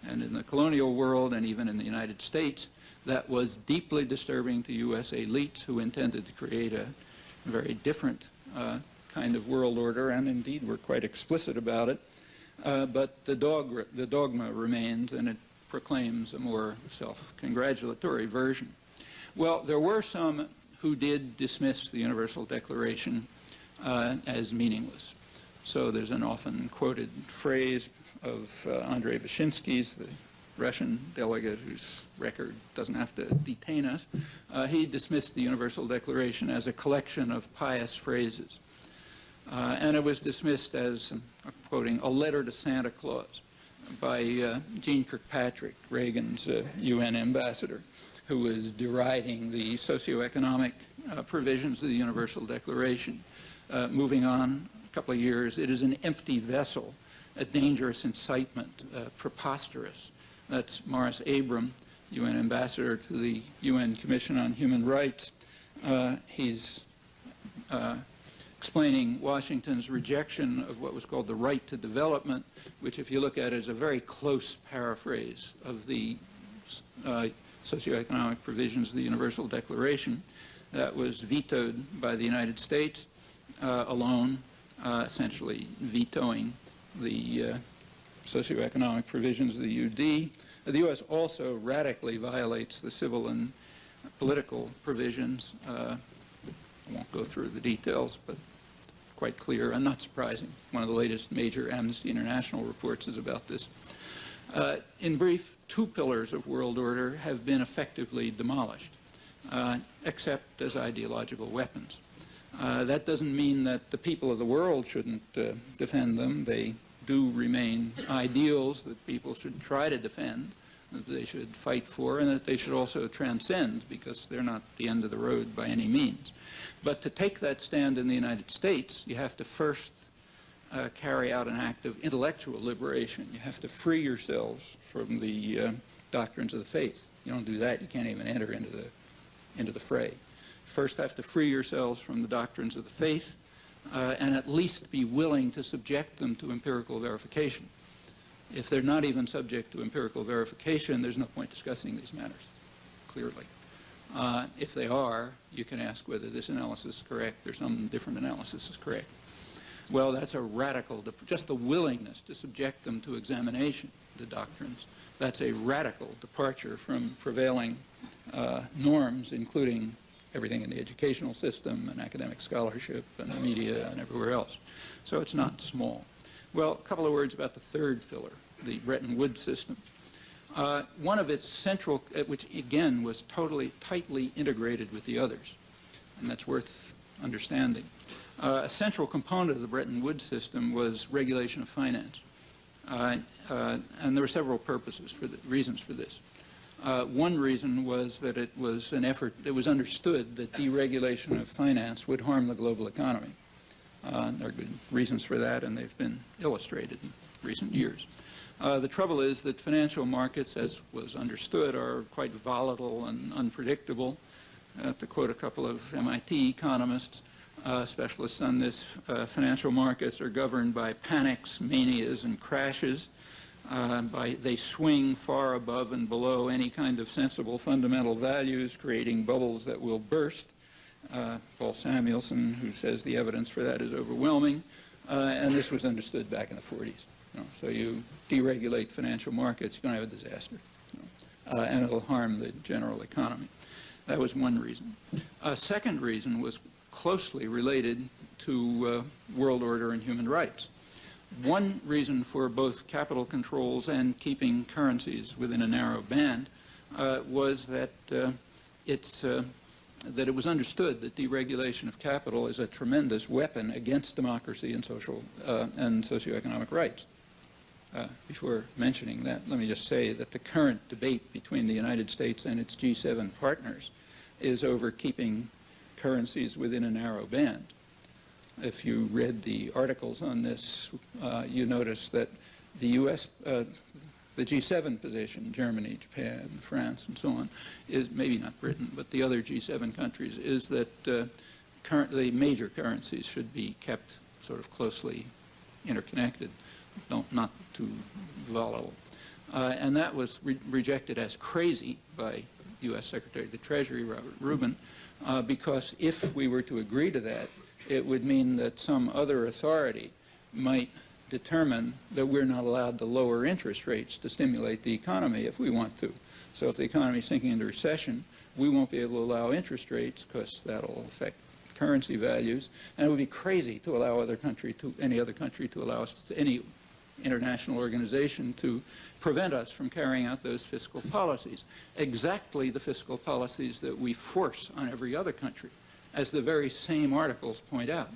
and in the colonial world and even in the United States. That was deeply disturbing to U.S. elites who intended to create a very different kind of world order, and indeed were quite explicit about it. But the dogma remains, and it proclaims a more self-congratulatory version. Well, there were some who did dismiss the Universal Declaration as meaningless. So there's an often quoted phrase of Andrei Vyshinsky's, the Russian delegate whose record doesn't have to detain us. He dismissed the Universal Declaration as a collection of pious phrases. And it was dismissed as, I'm quoting, a letter to Santa Claus by Jeane Kirkpatrick, Reagan's UN ambassador, who was deriding the socioeconomic provisions of the Universal Declaration. Moving on a couple of years, it is an empty vessel, a dangerous incitement, preposterous. That's Morris Abram, UN ambassador to the UN Commission on Human Rights. He's explaining Washington's rejection of what was called the right to development, which, if you look at it, is a very close paraphrase of the socioeconomic provisions of the Universal Declaration. That was vetoed by the United States alone, essentially vetoing the socioeconomic provisions of the UD. The U.S. also radically violates the civil and political provisions. I won't go through the details, but quite clear and not surprising. One of the latest major Amnesty International reports is about this. In brief, two pillars of world order have been effectively demolished, except as ideological weapons. That doesn't mean that the people of the world shouldn't defend them. They do remain ideals that people should try to defend, that they should fight for, and that they should also transcend, because they're not the end of the road by any means. But to take that stand in the United States, you have to first carry out an act of intellectual liberation. You have to free yourselves from the doctrines of the faith. You don't do that, you can't even enter into the fray. First have to free yourselves from the doctrines of the faith, and at least be willing to subject them to empirical verification. If they're not even subject to empirical verification, there's no point discussing these matters, clearly. If they are, you can ask whether this analysis is correct or some different analysis is correct. Well, that's a radical, just the willingness to subject them to examination, the doctrines, that's a radical departure from prevailing norms, including everything in the educational system and academic scholarship and the media and everywhere else. So it's not small. Well, a couple of words about the third pillar, the Bretton Woods system. One of its central, which again was tightly integrated with the others, and that's worth understanding. A central component of the Bretton Woods system was regulation of finance. And there were several reasons for this. One reason was that it was an effort, it was understood that deregulation of finance would harm the global economy. There are good reasons for that, and they've been illustrated in recent years. The trouble is that financial markets, as was understood, are quite volatile and unpredictable. To quote a couple of MIT economists, specialists on this, financial markets are governed by panics, manias, and crashes. They swing far above and below any kind of sensible fundamental values, creating bubbles that will burst. Paul Samuelson, who says the evidence for that is overwhelming, and this was understood back in the 40s. So you deregulate financial markets, you're going to have a disaster, and it'll harm the general economy. That was one reason. A second reason was closely related to world order and human rights. One reason for both capital controls and keeping currencies within a narrow band was that it was understood that deregulation of capital is a tremendous weapon against democracy and socioeconomic rights. Before mentioning that, let me just say that the current debate between the United States and its G7 partners is over keeping currencies within a narrow band. If you read the articles on this, you notice that the U.S., the G7 position, Germany, Japan, France, and so on, is maybe not Britain, but the other G7 countries, is that currently major currencies should be kept sort of closely interconnected, not too volatile. And that was rejected as crazy by U.S. Secretary of the Treasury, Robert Rubin, because if we were to agree to that, it would mean that some other authority might determine that we're not allowed to lower interest rates to stimulate the economy if we want to. So if the economy is sinking into recession, we won't be able to allow interest rates because that'll affect currency values, and it would be crazy to allow any other country to allow us, to any international organization, to prevent us from carrying out those fiscal policies. Exactly the fiscal policies that we force on every other country, as the very same articles point out,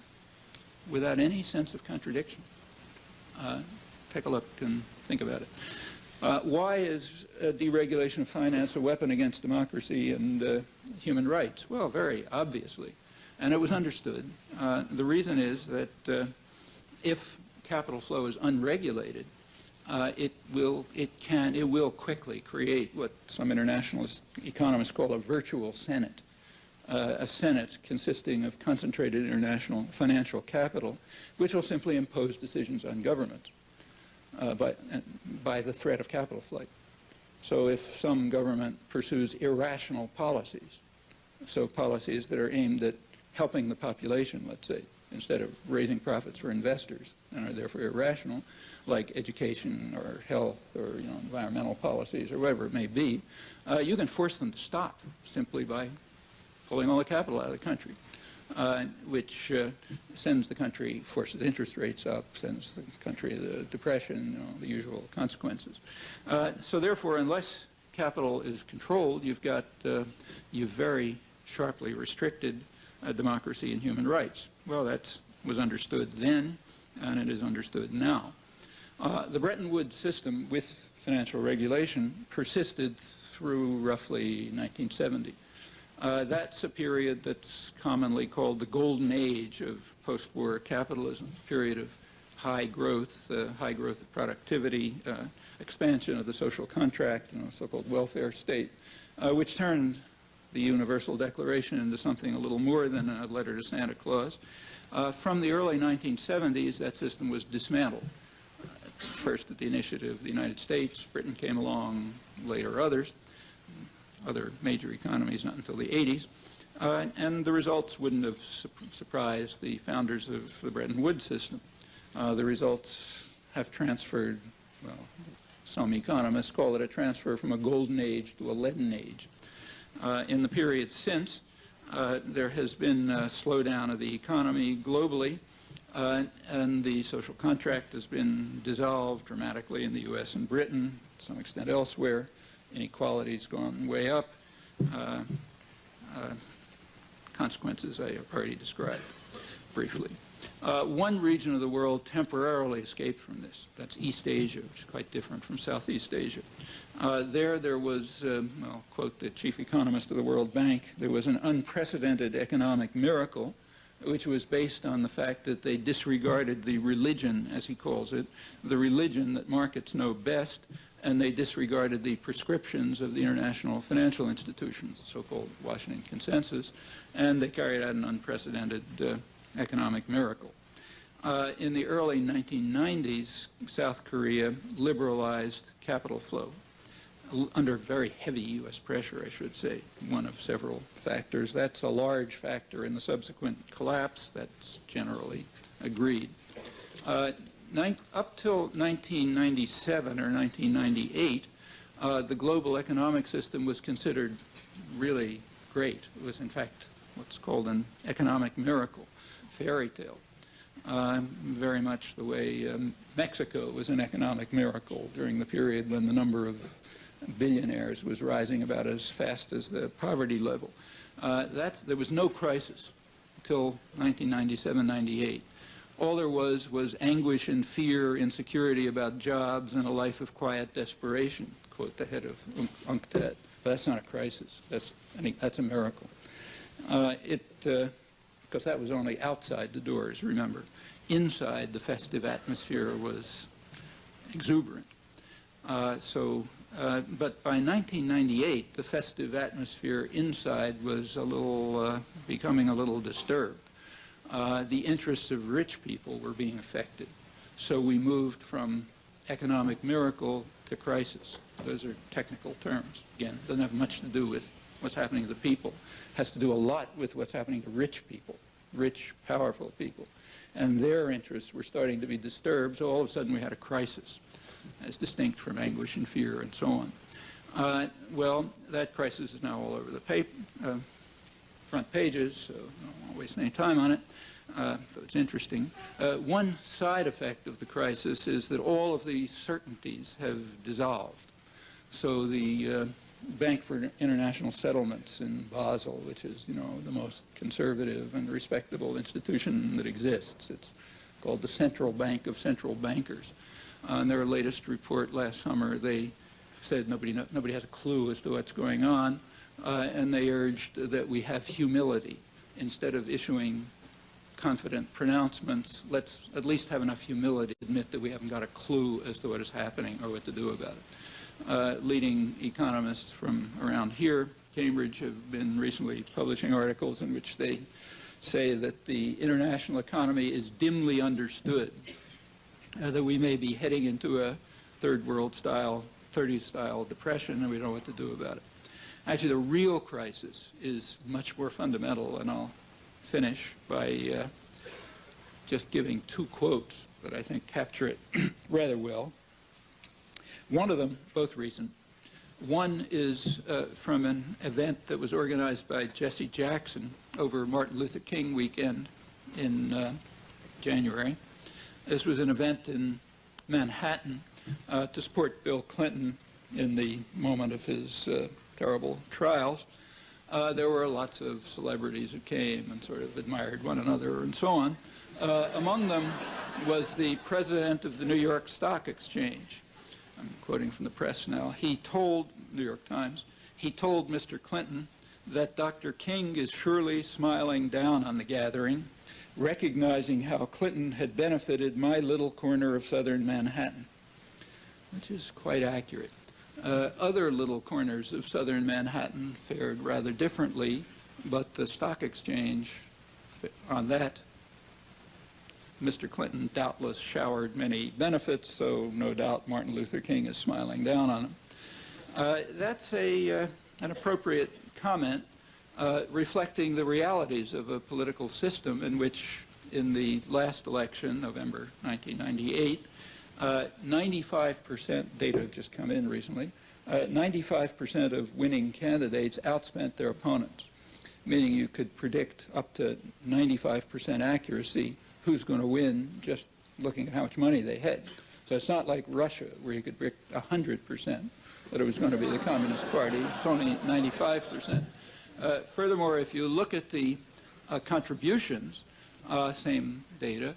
without any sense of contradiction. Take a look and think about it. Why is deregulation of finance a weapon against democracy and human rights? Well, very obviously. And it was understood. The reason is that if capital flow is unregulated, it will quickly create what some internationalist economists call a virtual Senate. A Senate consisting of concentrated international financial capital, which will simply impose decisions on government by the threat of capital flight. So if some government pursues irrational policies, so policies that are aimed at helping the population, let's say, instead of raising profits for investors and are therefore irrational, like education or health or environmental policies or whatever it may be, you can force them to stop simply by pulling all the capital out of the country, which sends the country, forces interest rates up, sends the country the depression, the usual consequences. So therefore, unless capital is controlled, you've very sharply restricted democracy and human rights. Well, that was understood then, and it is understood now. The Bretton Woods system with financial regulation persisted through roughly 1970. That's a period that's commonly called the golden age of post-war capitalism, a period of high growth of productivity, expansion of the social contract, so-called welfare state, which turned the Universal Declaration into something a little more than a letter to Santa Claus. From the early 1970s, that system was dismantled. First at the initiative of the United States, Britain came along, later others, other major economies not until the 80s, and the results wouldn't have surprised the founders of the Bretton Woods system. The results have transferred, well, some economists call it a transfer from a golden age to a leaden age. In the period since, there has been a slowdown of the economy globally, and the social contract has been dissolved dramatically in the US and Britain, to some extent elsewhere. Inequality's gone way up. Consequences I already described briefly. One region of the world temporarily escaped from this. That's East Asia, which is quite different from Southeast Asia. There was, I'll quote the chief economist of the World Bank, there was an unprecedented economic miracle, which was based on the fact that they disregarded the religion, as he calls it, the religion that markets know best, and they disregarded the prescriptions of the international financial institutions, the so-called Washington Consensus, and they carried out an unprecedented economic miracle. In the early 1990s, South Korea liberalized capital flow under very heavy U.S. pressure, I should say, one of several factors. That's a large factor in the subsequent collapse. That's generally agreed. Up till 1997 or 1998, the global economic system was considered really great. It was, in fact, what's called an economic miracle, fairy tale. Very much the way Mexico was an economic miracle during the period when the number of billionaires was rising about as fast as the poverty level. There was no crisis until 1997-98. All there was anguish and fear, insecurity about jobs, and a life of quiet desperation, quote the head of UNCTAD. But that's not a crisis. That's a miracle. Because that was only outside the doors, remember. Inside, the festive atmosphere was exuberant. But by 1998, the festive atmosphere inside was becoming a little disturbed. The interests of rich people were being affected. So we moved from economic miracle to crisis. Those are technical terms. Again, it doesn't have much to do with what's happening to the people. It has to do a lot with what's happening to rich people. rich, powerful people. And their interests were starting to be disturbed, so all of a sudden we had a crisis, as distinct from anguish and fear and so on. Well, that crisis is now all over the front pages, so I won't waste any time on it, so it's interesting. One side effect of the crisis is that all of the certainties have dissolved. So the Bank for International Settlements in Basel, which is, the most conservative and respectable institution that exists. It's called the Central Bank of Central Bankers. In their latest report last summer, they said nobody has a clue as to what's going on, and they urged that we have humility. Instead of issuing confident pronouncements, let's at least have enough humility to admit that we haven't got a clue as to what is happening or what to do about it. Leading economists from around here, Cambridge, have been recently publishing articles in which they say that the international economy is dimly understood, that we may be heading into a third world style, 30s style depression, and we don't know what to do about it. Actually, the real crisis is much more fundamental, and I'll finish by just giving two quotes that I think capture it rather well. One of them, both recent. One is from an event that was organized by Jesse Jackson over Martin Luther King weekend in January. This was an event in Manhattan to support Bill Clinton in the moment of his terrible trials. There were lots of celebrities who came and sort of admired one another and so on. Among them was the president of the New York Stock Exchange. I'm quoting from the press now. He told, New York Times, he told Mr. Clinton that Dr. King is surely smiling down on the gathering, recognizing how Clinton had benefited my little corner of southern Manhattan, which is quite accurate. Other little corners of southern Manhattan fared rather differently, but the stock exchange, on that, Mr. Clinton doubtless showered many benefits, so no doubt Martin Luther King is smiling down on him. That's an appropriate comment reflecting the realities of a political system in which, in the last election, November 1998, 95%, data have just come in recently, 95% of winning candidates outspent their opponents, meaning you could predict up to 95% accuracy who's going to win just looking at how much money they had. So it's not like Russia, where you could predict 100% that it was going to be the Communist Party. It's only 95%. Furthermore, if you look at the contributions, same data,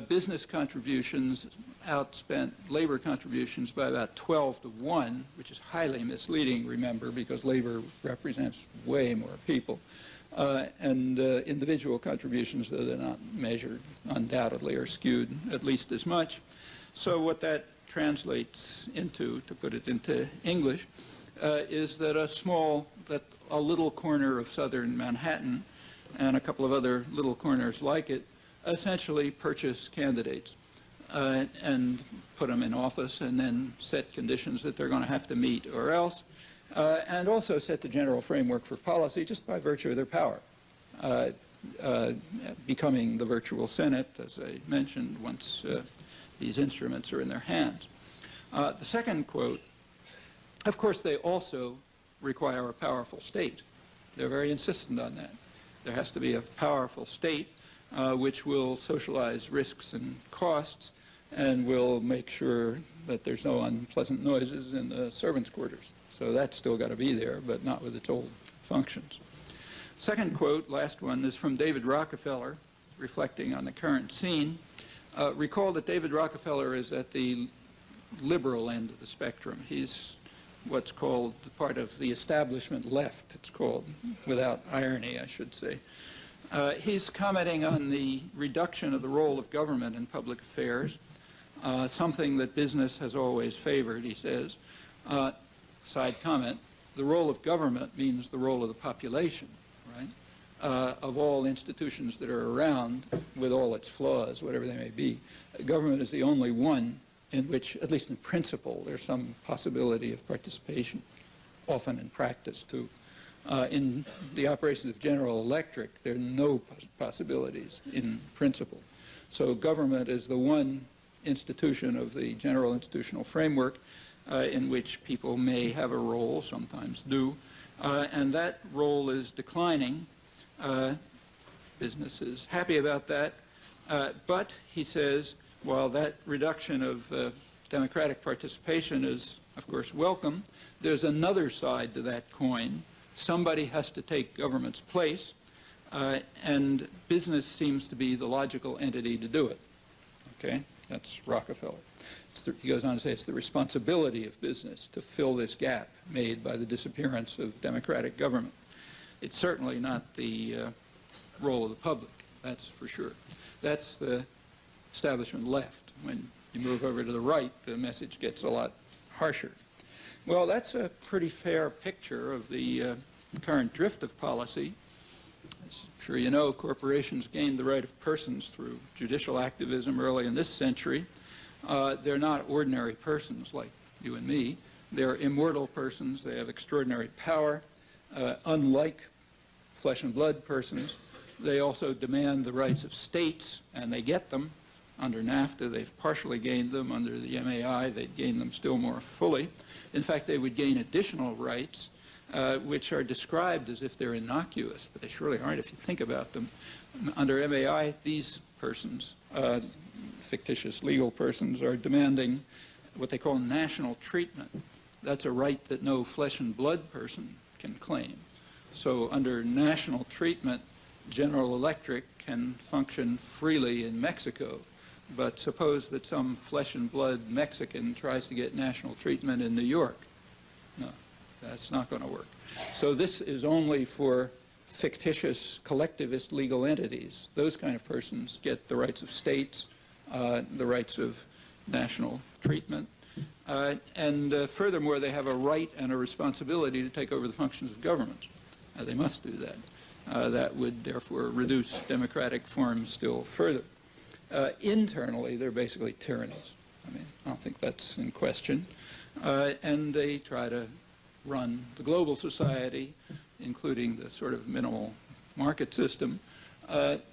business contributions outspent labor contributions by about 12 to 1, which is highly misleading, remember, because labor represents way more people. And individual contributions, though they're not measured, undoubtedly are skewed at least as much. So what that translates into, to put it into English, is that a little corner of southern Manhattan and a couple of other little corners like it essentially purchase candidates and put them in office and then set conditions that they're going to have to meet or else, and also set the general framework for policy just by virtue of their power, becoming the virtual Senate, as I mentioned, once these instruments are in their hands. The second quote, of course, they also require a powerful state. They're very insistent on that. There has to be a powerful state which will socialize risks and costs and will make sure that there's no unpleasant noises in the servants' quarters. So that's still got to be there, but not with its old functions. Second quote, last one, is from David Rockefeller, reflecting on the current scene. Recall that David Rockefeller is at the liberal end of the spectrum. He's what's called part of the establishment left, it's called, without irony, I should say. He's commenting on the reduction of the role of government in public affairs, something that business has always favored, he says. Side comment, the role of government means the role of the population, right? Of all institutions that are around, with all its flaws, whatever they may be, government is the only one in which, at least in principle, there's some possibility of participation, often in practice too. In the operations of General Electric, there are no possibilities in principle. So government is the one institution of the general institutional framework in which people may have a role, sometimes do, and that role is declining. Business is happy about that, but he says, while that reduction of democratic participation is, of course, welcome, there's another side to that coin. Somebody has to take government's place, and business seems to be the logical entity to do it. Okay? That's Rockefeller. He goes on to say it's the responsibility of business to fill this gap made by the disappearance of democratic government. It's certainly not the role of the public, that's for sure. That's the establishment left. When you move over to the right, the message gets a lot harsher. Well, that's a pretty fair picture of the current drift of policy. As I'm sure you know, corporations gained the right of persons through judicial activism early in this century. They're not ordinary persons like you and me. They're immortal persons. They have extraordinary power. Unlike flesh and blood persons, they also demand the rights of states, and they get them. Under NAFTA, they've partially gained them. Under the MAI, they'd gain them still more fully. In fact, they would gain additional rights, which are described as if they're innocuous, but they surely aren't if you think about them. Under MAI, these persons, fictitious legal persons, are demanding what they call national treatment. That's a right that no flesh and blood person can claim. So under national treatment, General Electric can function freely in Mexico. But suppose that some flesh and blood Mexican tries to get national treatment in New York. No, that's not going to work. So this is only for fictitious collectivist legal entities. Those kind of persons get the rights of states, the rights of national treatment, and furthermore, they have a right and a responsibility to take over the functions of government. They must do that. That would therefore reduce democratic forms still further. Internally, they're basically tyrannies. I mean, I don't think that's in question. And they try to run the global society, including the sort of minimal market system,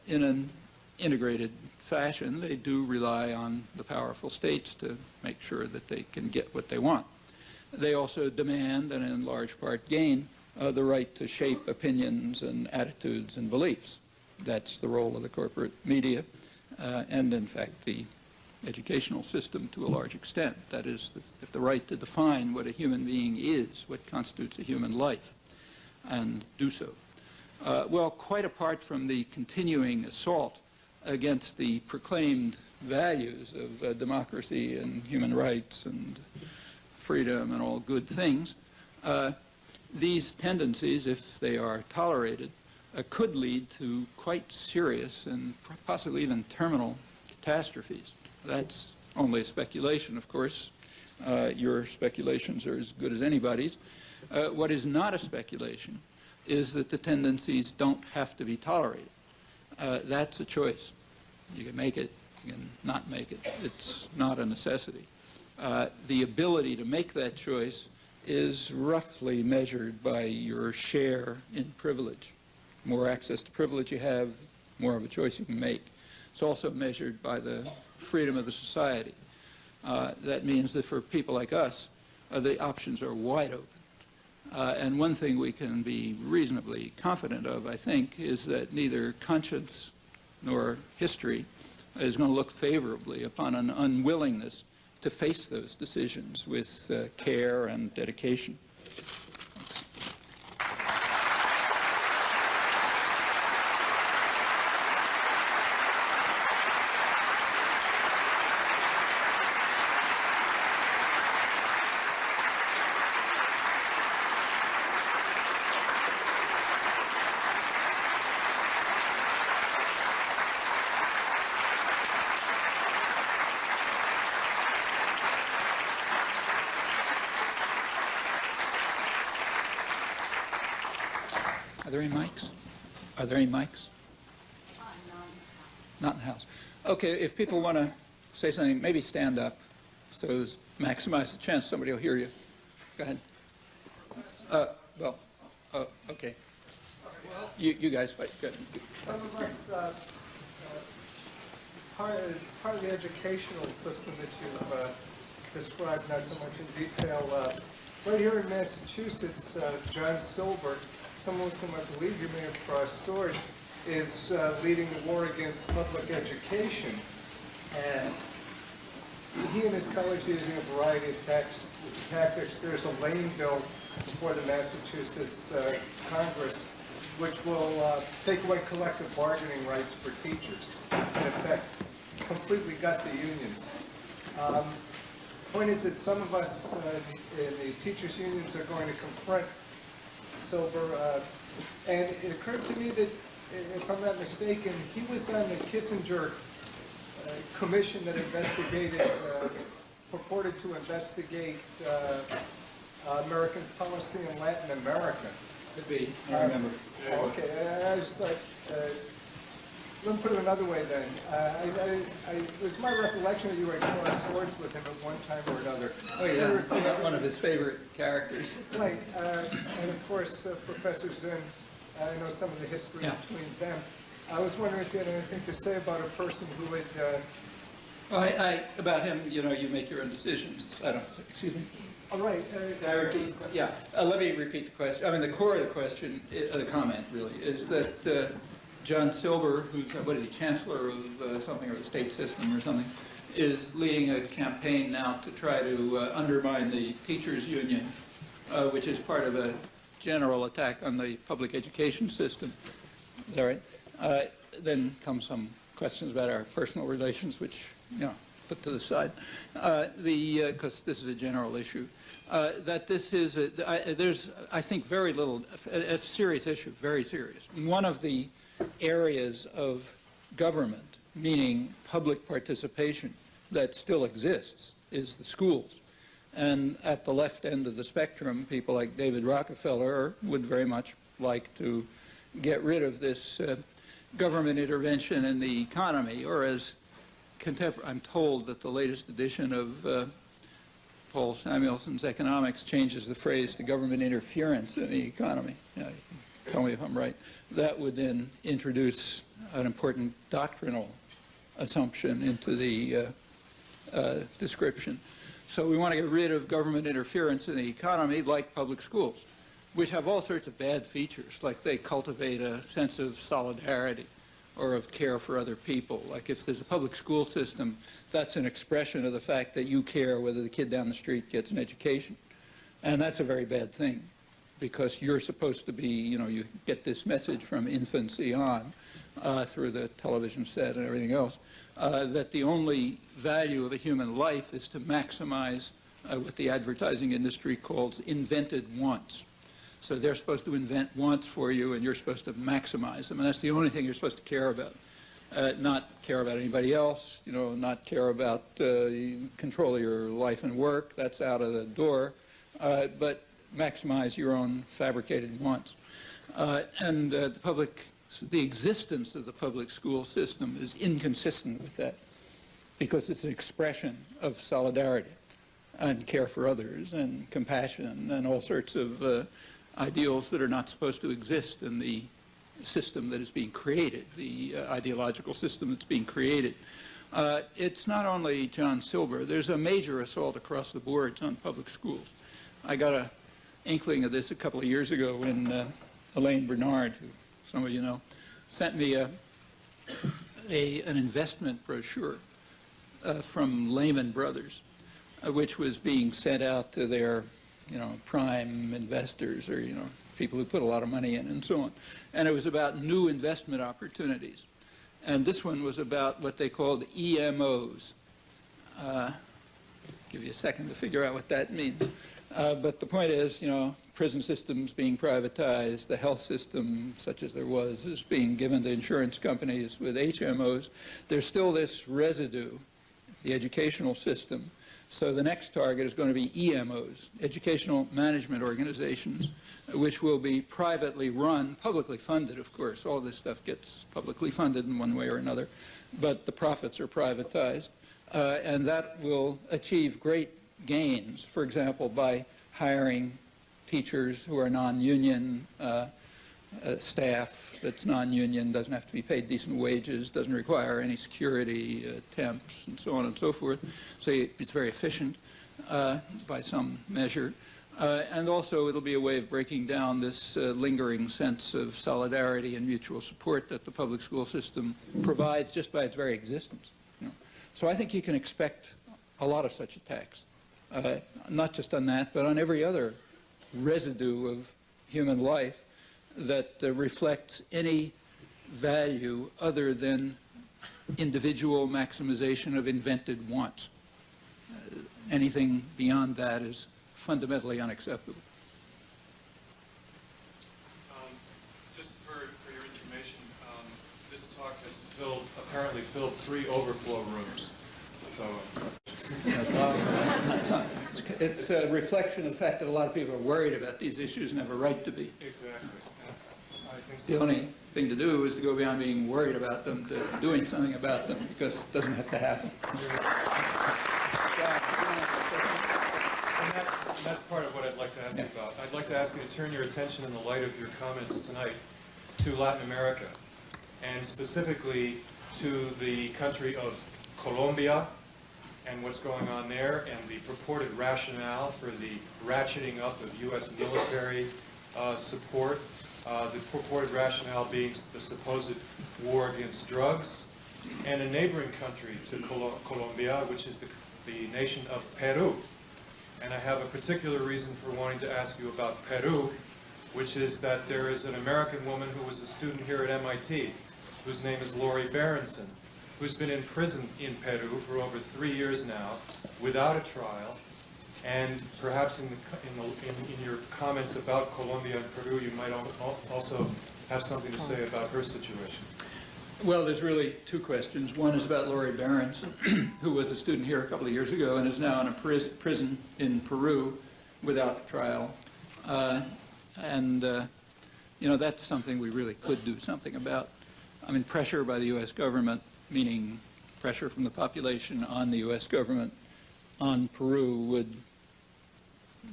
in an integrated fashion. They do rely on the powerful states to make sure that they can get what they want. They also demand, and in large part gain, the right to shape opinions and attitudes and beliefs. That's the role of the corporate media. And in fact the educational system to a large extent. That is, if the right to define what a human being is, what constitutes a human life, and do so. Well, quite apart from the continuing assault against the proclaimed values of democracy and human rights and freedom and all good things, these tendencies, if they are tolerated, could lead to quite serious and possibly even terminal catastrophes. That's only a speculation, of course. Your speculations are as good as anybody's. What is not a speculation is that the tendencies don't have to be tolerated. That's a choice. You can make it, you can not make it. It's not a necessity. The ability to make that choice is roughly measured by your share in privilege. More access to privilege you have, more of a choice you can make. It's also measured by the freedom of the society. That means that for people like us, the options are wide open. And one thing we can be reasonably confident of, I think, is that neither conscience nor history is going to look favorably upon an unwillingness to face those decisions with care and dedication. Are there any mics? Are there any mics? Not in the house. Okay, if people want to say something, maybe stand up so as maximize the chance somebody will hear you. Go ahead. Well, Oh, okay. You guys, go ahead. Some of us, part of the educational system that you've described, not so much in detail, right here in Massachusetts, John Silber, someone with whom I believe you may have crossed swords, is leading the war against public education. And he and his colleagues are using a variety of tactics. There's a lane bill before the Massachusetts Congress which will take away collective bargaining rights for teachers, in effect, completely gut the unions. The point is that some of us in the teachers' unions are going to confront Silber, and it occurred to me that, if I'm not mistaken, he was on the Kissinger commission that investigated, purported to investigate American policy in Latin America. Could be, I remember. Okay, I just thought, let me put it another way then. It was my recollection that you had crossed swords with him at one time or another. Oh yeah, one of his favorite characters. Right, and of course, Professor Zinn, I know some of the history between them. I was wondering if you had anything to say about a person who had... about him, you know, you make your own decisions. I don't, excuse me. All right. Yeah, let me repeat the question. I mean, the core of the question, the comment really, is that John Silber, who's, what is he, Chancellor of something, or the state system or something, is leading a campaign now to try to undermine the teachers' union, which is part of a general attack on the public education system. Is that right? Then come some questions about our personal relations, which, you know, put to the side, because this is a general issue. That this is, there's, I think, very little, a serious issue, very serious. One of the areas of government, meaning public participation, that still exists is the schools. And at the left end of the spectrum, people like David Rockefeller would very much like to get rid of this government intervention in the economy, or as I'm told that the latest edition of Paul Samuelson's Economics changes the phrase to government interference in the economy. You know, tell me if I'm right. That would then introduce an important doctrinal assumption into the description. So we want to get rid of government interference in the economy, like public schools, which have all sorts of bad features, like they cultivate a sense of solidarity or of care for other people. Like if there's a public school system, that's an expression of the fact that you care whether the kid down the street gets an education. And that's a very bad thing, because you're supposed to be, you know, you get this message from infancy on through the television set and everything else, that the only value of a human life is to maximize what the advertising industry calls invented wants. So they're supposed to invent wants for you, and you're supposed to maximize them. And that's the only thing you're supposed to care about. Not care about anybody else, you know, not care about control of your life and work. That's out of the door. But maximize your own fabricated wants. The existence of the public school system is inconsistent with that, because it's an expression of solidarity and care for others and compassion and all sorts of ideals that are not supposed to exist in the system that is being created, the ideological system that's being created. It's not only John Silber. There's a major assault across the boards on public schools. I got an inkling of this a couple of years ago when Elaine Bernard, who some of you know, sent me an investment brochure from Lehman Brothers, which was being sent out to their, you know, prime investors, or, you know, people who put a lot of money in and so on. And it was about new investment opportunities. And this one was about what they called EMOs. Give you a second to figure out what that means. But the point is, you know, prison systems being privatized, the health system, such as there was, is being given to insurance companies with HMOs. There's still this residue, the educational system. So the next target is going to be EMOs, educational management organizations, which will be privately run, publicly funded, of course. All this stuff gets publicly funded in one way or another, but the profits are privatized. And that will achieve great gains, for example, by hiring teachers who are non-union, staff that's non-union, doesn't have to be paid decent wages, doesn't require any security, temps, and so on and so forth. So it's very efficient by some measure. And also it'll be a way of breaking down this lingering sense of solidarity and mutual support that the public school system provides just by its very existence. You know. So I think you can expect a lot of such attacks, not just on that, but on every other residue of human life that reflects any value other than individual maximization of invented wants. Anything beyond that is fundamentally unacceptable. Just for your information, this talk has apparently filled 3 overflow rooms. So it's a reflection of the fact that a lot of people are worried about these issues and have a right to be. Exactly. I think so. The only thing to do is to go beyond being worried about them to doing something about them, because it doesn't have to happen. And that's part of what I'd like to ask you about. I'd like to ask you to turn your attention in the light of your comments tonight to Latin America, and specifically to the country of Colombia and what's going on there, and the purported rationale for the ratcheting up of U.S. military support, the purported rationale being the supposed war against drugs, and a neighboring country to Colombia, which is the nation of Peru. And I have a particular reason for wanting to ask you about Peru, which is that there is an American woman who was a student here at MIT, whose name is Lori Berenson, who's been in prison in Peru for over 3 years now, without a trial. And perhaps in your comments about Colombia and Peru, you might also have something to say about her situation. Well, there's really 2 questions. One is about Lori Berenson, who was a student here a couple of years ago and is now in a prison in Peru without trial. You know, that's something we really could do something about. I mean, pressure by the U.S. government, meaning pressure from the population on the U.S. government on Peru, would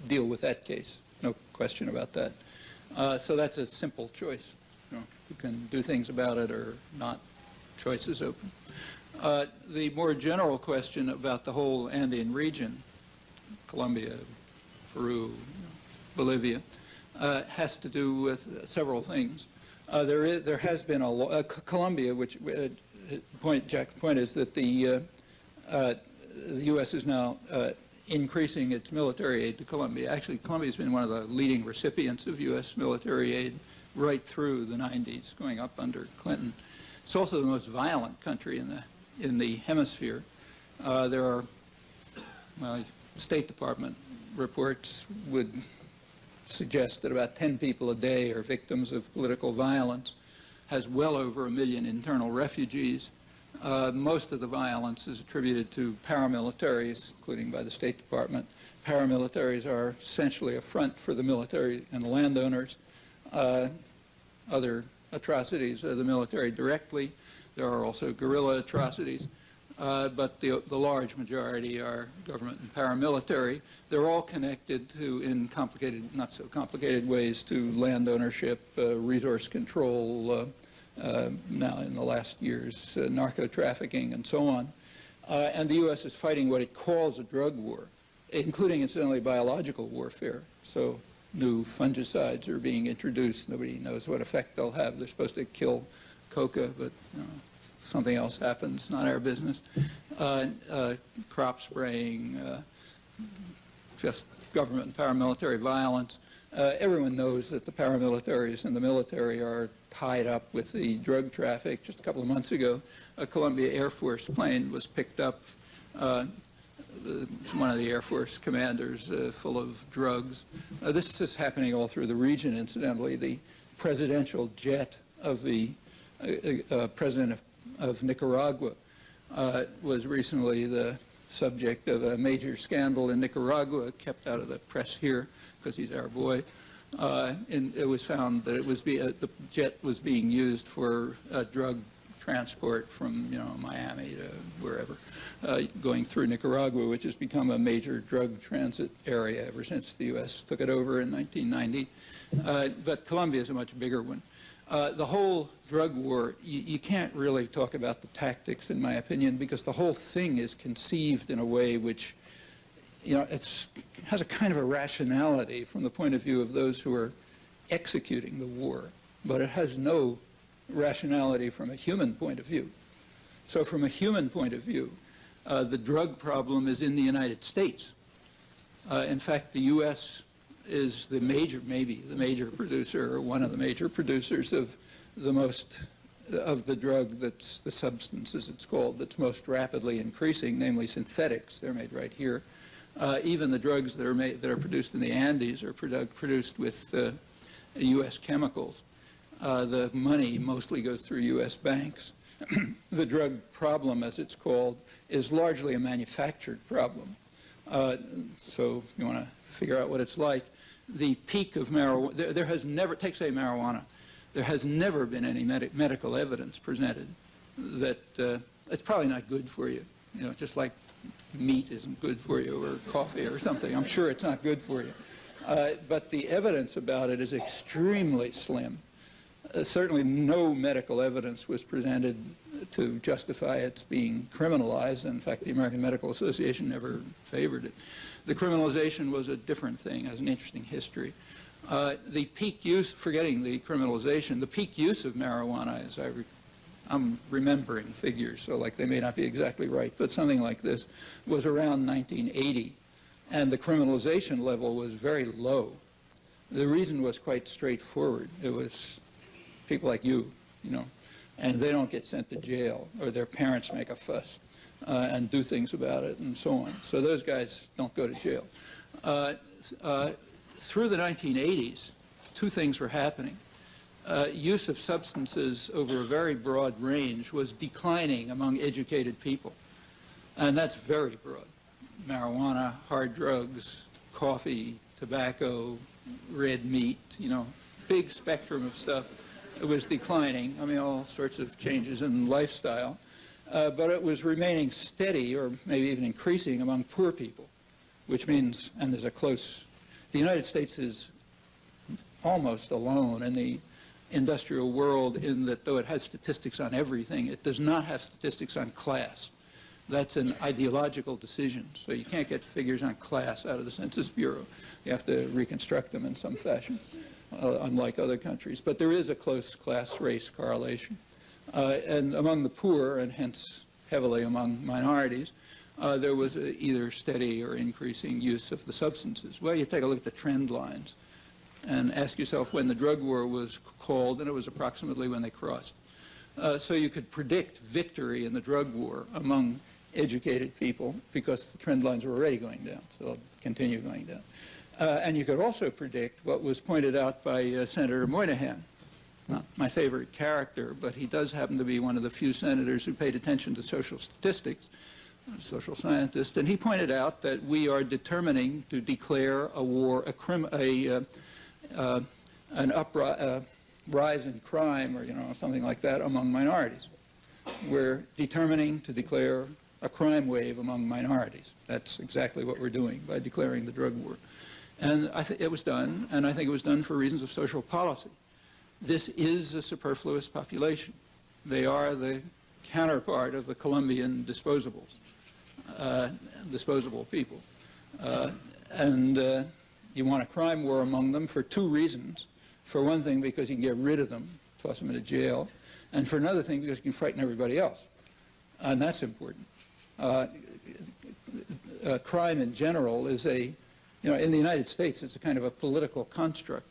deal with that case. No question about that. So that's a simple choice. You know, you can do things about it or not. Choice is open. The more general question about the whole Andean region, Colombia, Peru, Bolivia, has to do with several things. There has been a Colombia, which Jack's point is that the U.S. is now increasing its military aid to Colombia. Actually, Colombia has been one of the leading recipients of U.S. military aid right through the 90s, going up under Clinton. It's also the most violent country in the hemisphere. There are, well, State Department reports would suggest that about 10 people a day are victims of political violence, has well over 1 million internal refugees. Most of the violence is attributed to paramilitaries, including by the State Department. Paramilitaries are essentially a front for the military and the landowners. Other atrocities are the military directly. There are also guerrilla atrocities. But the large majority are government and paramilitary. They're all connected to, in complicated, not so complicated ways, to land ownership, resource control, now in the last years, narco trafficking, and so on. And the U.S. is fighting what it calls a drug war, including, incidentally, biological warfare. So new fungicides are being introduced. Nobody knows what effect they'll have. They're supposed to kill coca, but something else happens, not our business. Crop spraying, just government and paramilitary violence. Everyone knows that the paramilitaries and the military are tied up with the drug traffic. Just a couple of months ago, a Columbia Air Force plane was picked up, one of the Air Force commanders, full of drugs. This is happening all through the region, incidentally. The presidential jet of the president of Nicaragua was recently the subject of a major scandal in Nicaragua, kept out of the press here because he's our boy. And it was found that it was the jet was being used for drug transport from, you know, Miami to wherever, going through Nicaragua, which has become a major drug transit area ever since the U.S. took it over in 1990. But Colombia is a much bigger one. The whole drug war, you can't really talk about the tactics, in my opinion, because the whole thing is conceived in a way which, you know, has a kind of a rationality from the point of view of those who are executing the war, but it has no rationality from a human point of view. So from a human point of view, the drug problem is in the United States. In fact, the U.S. is the major, maybe the major producer, or one of the major producers of the drug that's the substance, as it's called, that's most rapidly increasing, namely synthetics. They're made right here. Even the drugs that are produced in the Andes are produced with U.S. chemicals. The money mostly goes through U.S. banks. The drug problem, as it's called, is largely a manufactured problem. So if you want to figure out what it's like, the peak of marijuana, there has never, take say marijuana, there has never been any medical evidence presented that it's probably not good for you. You know, just like meat isn't good for you, or coffee or something. I'm sure it's not good for you. But the evidence about it is extremely slim. Certainly no medical evidence was presented to justify its being criminalized. In fact, the American Medical Association never favored it. The criminalization was a different thing, has an interesting history. The peak use, forgetting the criminalization, the peak use of marijuana, as I'm remembering figures, so like they may not be exactly right, but something like this, was around 1980. And the criminalization level was very low. The reason was quite straightforward. It was people like you know, and they don't get sent to jail, or their parents make a fuss and do things about it, and so on. So those guys don't go to jail. Through the 1980s, two things were happening. Use of substances over a very broad range was declining among educated people, and that's very broad. Marijuana, hard drugs, coffee, tobacco, red meat, you know, big spectrum of stuff. It was declining. I mean, all sorts of changes in lifestyle. But it was remaining steady, or maybe even increasing, among poor people, which means, and there's a close, the United States is almost alone in the industrial world in that though it has statistics on everything, it does not have statistics on class. That's an ideological decision. So you can't get figures on class out of the Census Bureau. You have to reconstruct them in some fashion, unlike other countries. But there is a close class-race correlation. And among the poor, and hence heavily among minorities, there was either steady or increasing use of the substances. Well, you take a look at the trend lines and ask yourself when the drug war was called, and it was approximately when they crossed. So you could predict victory in the drug war among educated people because the trend lines were already going down, so they'll continue going down. And you could also predict what was pointed out by Senator Moynihan. Not my favorite character, but he does happen to be one of the few senators who paid attention to social statistics, a social scientist, and he pointed out that we are determining to declare a war, rise in crime, or something like that, among minorities. We're determining to declare a crime wave among minorities. That's exactly what we're doing by declaring the drug war. And I think it was done, and I think it was done for reasons of social policy. This is a superfluous population. They are the counterpart of the Colombian disposables, disposable people. You want a crime war among them for two reasons. For one thing, because you can get rid of them, toss them into jail, and for another thing, because you can frighten everybody else. And that's important. Crime in general is in the United States, it's a kind of a political construct.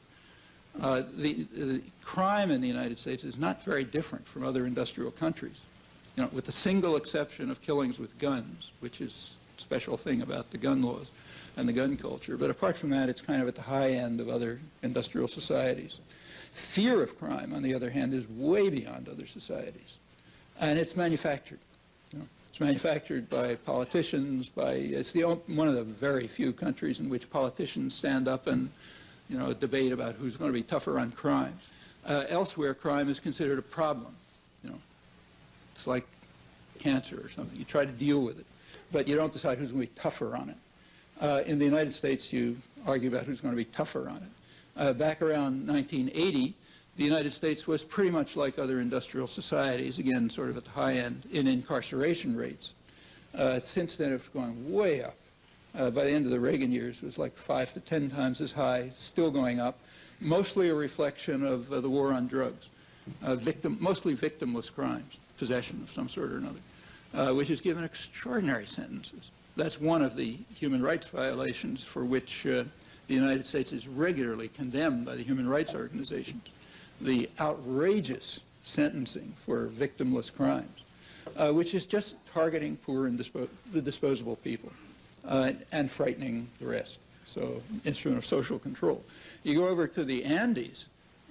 The crime in the United States is not very different from other industrial countries, with the single exception of killings with guns, which is a special thing about the gun laws and the gun culture. But apart from that, it's kind of at the high end of other industrial societies. Fear of crime, on the other hand, is way beyond other societies. And it's manufactured. It's manufactured by politicians, it's one of the very few countries in which politicians stand up and debate about who's going to be tougher on crime. Elsewhere, crime is considered a problem. It's like cancer or something. You try to deal with it, but you don't decide who's going to be tougher on it. In the United States, you argue about who's going to be tougher on it. Back around 1980, the United States was pretty much like other industrial societies, again, sort of at the high end in incarceration rates. Since then, it's gone way up. By the end of the Reagan years, it was like 5 to 10 times as high, still going up, mostly a reflection of the war on drugs, mostly victimless crimes, possession of some sort or another, which has given extraordinary sentences. That's one of the human rights violations for which the United States is regularly condemned by the human rights organizations. The outrageous sentencing for victimless crimes, which is just targeting poor and the disposable people and frightening the rest. So, instrument of social control. You go over to the Andes,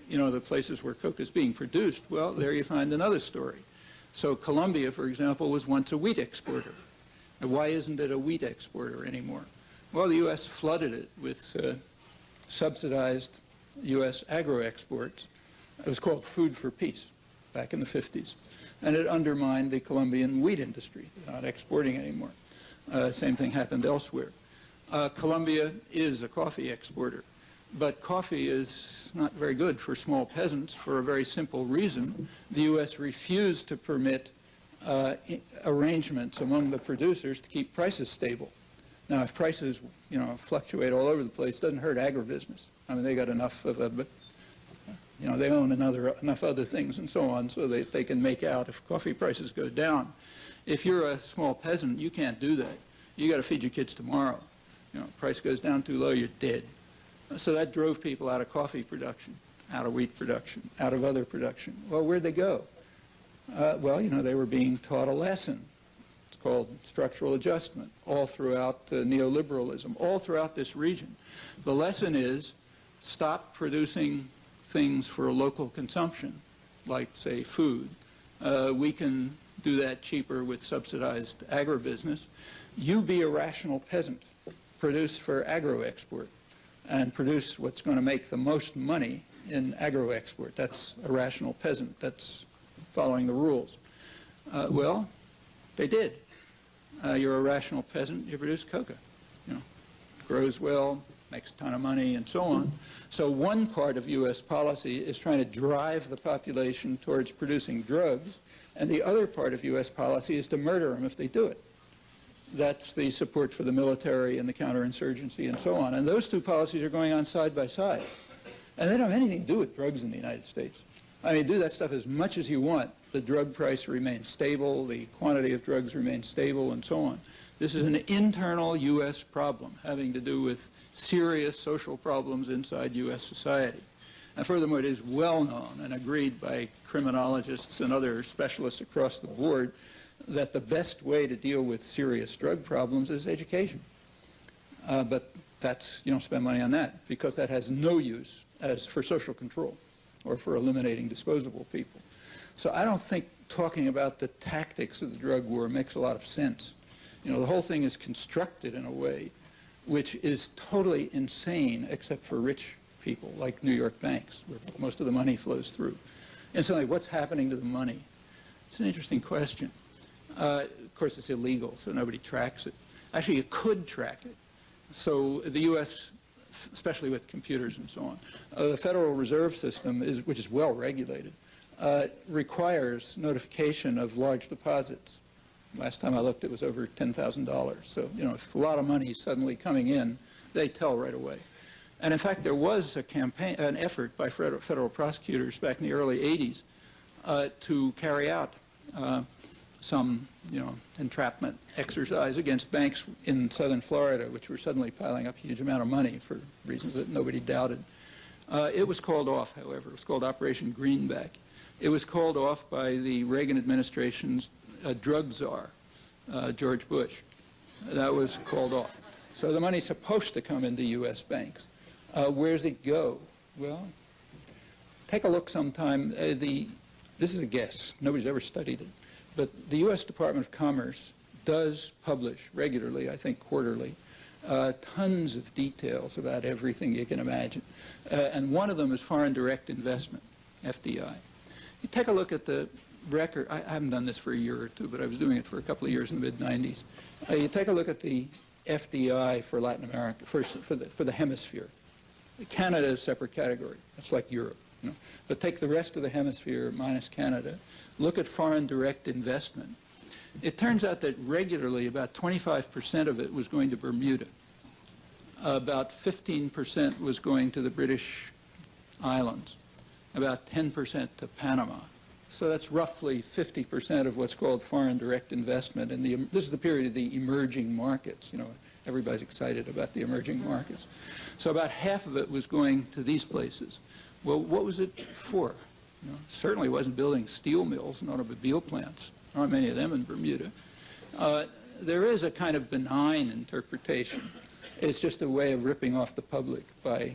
you know, the places where coke is being produced, well, there you find another story. So Colombia, for example, was once a wheat exporter. And why isn't it a wheat exporter anymore? Well, the U.S. flooded it with subsidized U.S. agro-exports. It was called Food for Peace back in the 50s. And it undermined the Colombian wheat industry. They're not exporting anymore. Same thing happened elsewhere. Colombia is a coffee exporter. But coffee is not very good for small peasants for a very simple reason. The U.S. refused to permit arrangements among the producers to keep prices stable. Now, if prices, you know, fluctuate all over the place, it doesn't hurt agribusiness. I mean, they got enough of a, you know, they own enough other things and so on, so they can make out if coffee prices go down. If you're a small peasant, you can't do that. You got to feed your kids tomorrow. You know, price goes down too low, you're dead. So that drove people out of coffee production, out of wheat production, out of other production. Well, where'd they go? Well, you know, they were being taught a lesson. It's called structural adjustment, all throughout neoliberalism, all throughout this region. The lesson is stop producing things for local consumption, like, say, food. We can do that cheaper with subsidized agribusiness. You be a rational peasant, produce for agro-export, and produce what's going to make the most money in agro-export. That's a rational peasant. That's following the rules. Well, they did. You're a rational peasant, you produce coca. You know, grows well, makes a ton of money, and so on. So one part of U.S. policy is trying to drive the population towards producing drugs, and the other part of U.S. policy is to murder them if they do it. That's the support for the military and the counterinsurgency and so on. And those two policies are going on side by side. And they don't have anything to do with drugs in the United States. I mean, do that stuff as much as you want. The drug price remains stable, the quantity of drugs remains stable, and so on. This is an internal U.S. problem having to do with serious social problems inside U.S. society. And furthermore, it is well known and agreed by criminologists and other specialists across the board that the best way to deal with serious drug problems is education. But that's, you don't spend money on that because that has no use as for social control or for eliminating disposable people. So I don't think talking about the tactics of the drug war makes a lot of sense. You know, the whole thing is constructed in a way which is totally insane except for rich people like New York banks where most of the money flows through. And so what's happening to the money? It's an interesting question. Of course, it's illegal, so nobody tracks it. Actually, you could track it. So the U.S., especially with computers and so on, the Federal Reserve System, which is well regulated, requires notification of large deposits. Last time I looked, it was over $10,000. So, you know, if a lot of money is suddenly coming in, they tell right away. And in fact, there was a campaign, an effort by federal prosecutors back in the early 80s to carry out some, you know, entrapment exercise against banks in southern Florida, which were suddenly piling up a huge amount of money for reasons that nobody doubted. It was called off, however. It was called Operation Greenback. It was called off by the Reagan administration's drug czar, George Bush. That was called off. So the money's supposed to come into U.S. banks. Where's it go? Well, take a look sometime. This is a guess. Nobody's ever studied it. But the U.S. Department of Commerce does publish regularly, I think quarterly, tons of details about everything you can imagine. And one of them is foreign direct investment, FDI. You take a look at the record, I haven't done this for a year or two, but I was doing it for a couple of years in the mid-90s. You take a look at the FDI for Latin America, for the hemisphere. Canada is a separate category. That's like Europe. You know? But take the rest of the hemisphere minus Canada. Look at foreign direct investment. It turns out that regularly about 25% of it was going to Bermuda. About 15% was going to the British Islands. About 10% to Panama. So that's roughly 50% of what's called foreign direct investment. And this is the period of the emerging markets. You know, everybody's excited about the emerging markets. So about half of it was going to these places. Well, what was it for? You know, certainly wasn't building steel mills and automobile plants. There aren't many of them in Bermuda. There is a kind of benign interpretation. It's just a way of ripping off the public by,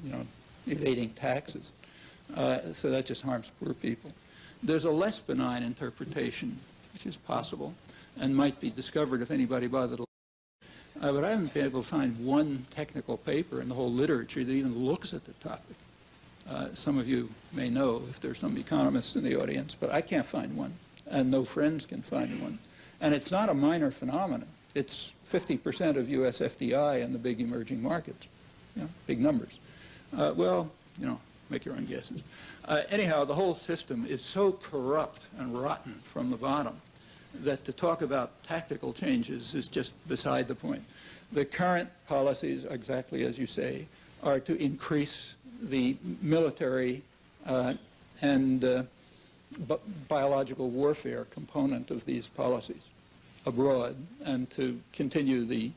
you know, evading taxes. So that just harms poor people. There's a less benign interpretation, which is possible, and might be discovered if anybody bothered to look. But I haven't been able to find one technical paper in the whole literature that even looks at the topic. Some of you may know if there's some economists in the audience, but I can't find one, and no friends can find one. And it's not a minor phenomenon. It's 50% of U.S. FDI in the big emerging markets, you know, big numbers. Well, you know, make your own guesses. Anyhow, the whole system is so corrupt and rotten from the bottom that to talk about tactical changes is just beside the point. The current policies, exactly as you say, are to increase the military and biological warfare component of these policies abroad, and to continue the,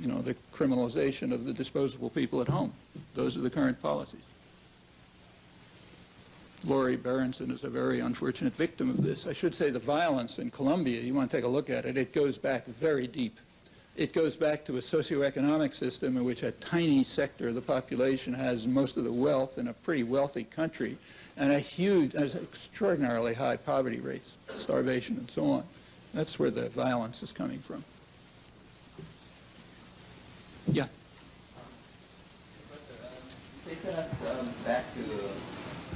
you know, the criminalization of the disposable people at home. Those are the current policies. Laurie Berenson is a very unfortunate victim of this. I should say the violence in Colombia, you want to take a look at it, it goes back very deep. It goes back to a socioeconomic system in which a tiny sector of the population has most of the wealth in a pretty wealthy country, and extraordinarily high poverty rates, starvation and so on. That's where the violence is coming from. Yeah. Taking us back to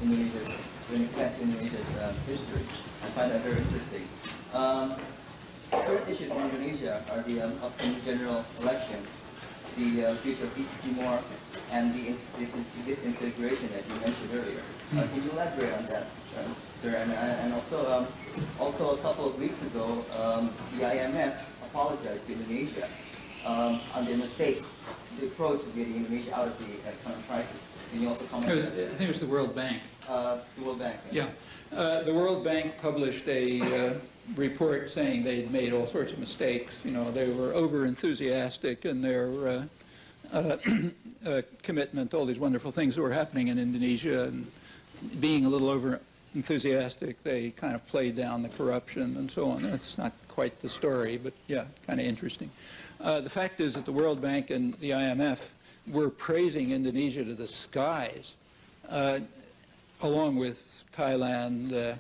Indonesia's, to an extent, Indonesia's history, I find that very interesting. Current issues in Indonesia are the upcoming general election, the future of East Timor, and the disintegration that you mentioned earlier. Can you elaborate on that, sir? And also a couple of weeks ago, the IMF apologized to Indonesia on their mistakes, the approach of getting Indonesia out of the current crisis. Can you also comment on that? I think it was the World Bank. The World Bank. Yeah. The World Bank published a report saying they'd made all sorts of mistakes. You know, they were over-enthusiastic in their commitment to all these wonderful things that were happening in Indonesia, and being a little over-enthusiastic, they kind of played down the corruption and so on. That's not quite the story, but yeah, kind of interesting. The fact is that the World Bank and the IMF were praising Indonesia to the skies, along with Thailand,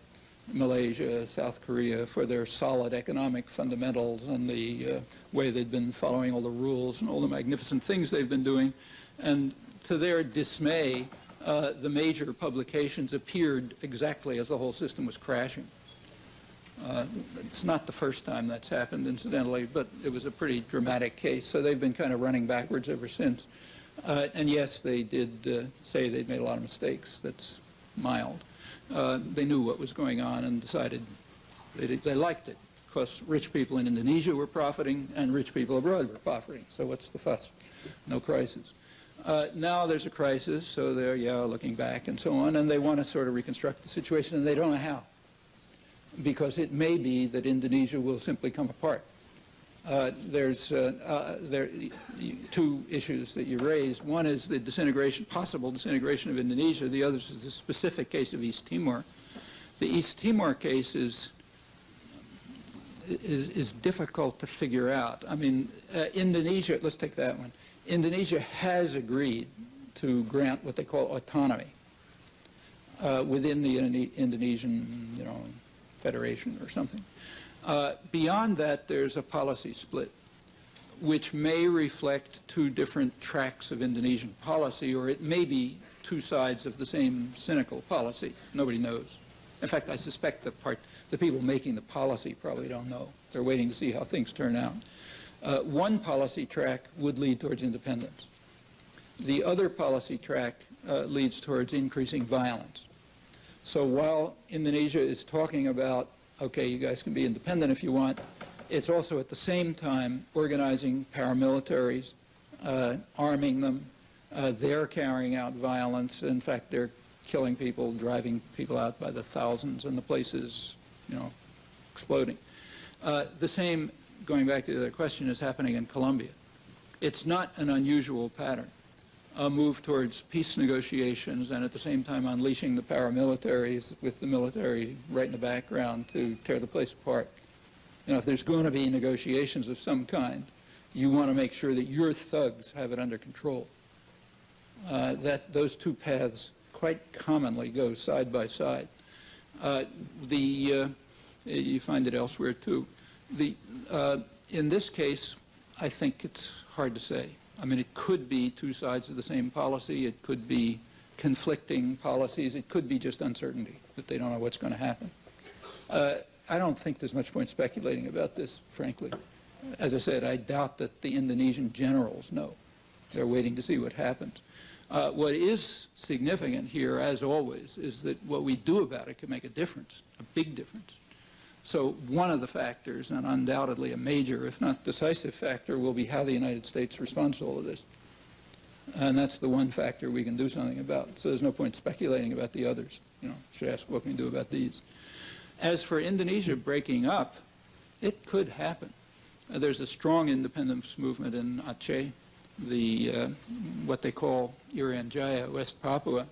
Malaysia, South Korea, for their solid economic fundamentals and the way they'd been following all the rules and all the magnificent things they've been doing. And to their dismay, the major publications appeared exactly as the whole system was crashing. It's not the first time that's happened, incidentally, but it was a pretty dramatic case. So they've been kind of running backwards ever since. And yes, they did say they'd made a lot of mistakes. That's mild. They knew what was going on and decided they liked it, because rich people in Indonesia were profiting and rich people abroad were profiting. So what's the fuss? No crisis. Now there's a crisis, so they're, yeah, looking back and so on, and they want to sort of reconstruct the situation, and they don't know how, because it may be that Indonesia will simply come apart. There's two issues that you raised. One is the disintegration, possible disintegration of Indonesia. The other is the specific case of East Timor. The East Timor case is difficult to figure out. I mean, Indonesia, let's take that one. Indonesia has agreed to grant what they call autonomy within the Indonesian, you know, Federation or something. Beyond that, there's a policy split, which may reflect two different tracks of Indonesian policy, or it may be two sides of the same cynical policy. Nobody knows. In fact, I suspect the people making the policy probably don't know. They're waiting to see how things turn out. One policy track would lead towards independence. The other policy track leads towards increasing violence. So while Indonesia is talking about, okay, you guys can be independent if you want, it's also at the same time organizing paramilitaries, arming them. They're carrying out violence. In fact, they're killing people, driving people out by the thousands, and the place is, exploding. The same, going back to the other question, is happening in Colombia. It's not an unusual pattern. A move towards peace negotiations and at the same time unleashing the paramilitaries with the military right in the background to tear the place apart. If there's going to be negotiations of some kind, you want to make sure that your thugs have it under control. Those two paths quite commonly go side by side. You find it elsewhere too. In this case, I think it's hard to say. I mean, it could be two sides of the same policy. It could be conflicting policies. It could be just uncertainty, that they don't know what's going to happen. I don't think there's much point speculating about this, frankly. As I said, I doubt that the Indonesian generals know. They're waiting to see what happens. What is significant here, as always, is that what we do about it can make a difference, a big difference. So one of the factors, and undoubtedly a major, if not decisive factor, will be how the United States responds to all of this. And that's the one factor we can do something about. So there's no point speculating about the others. Should ask what can we do about these. As for Indonesia breaking up, it could happen. There's a strong independence movement in Aceh. What they call Irian Jaya, West Papua,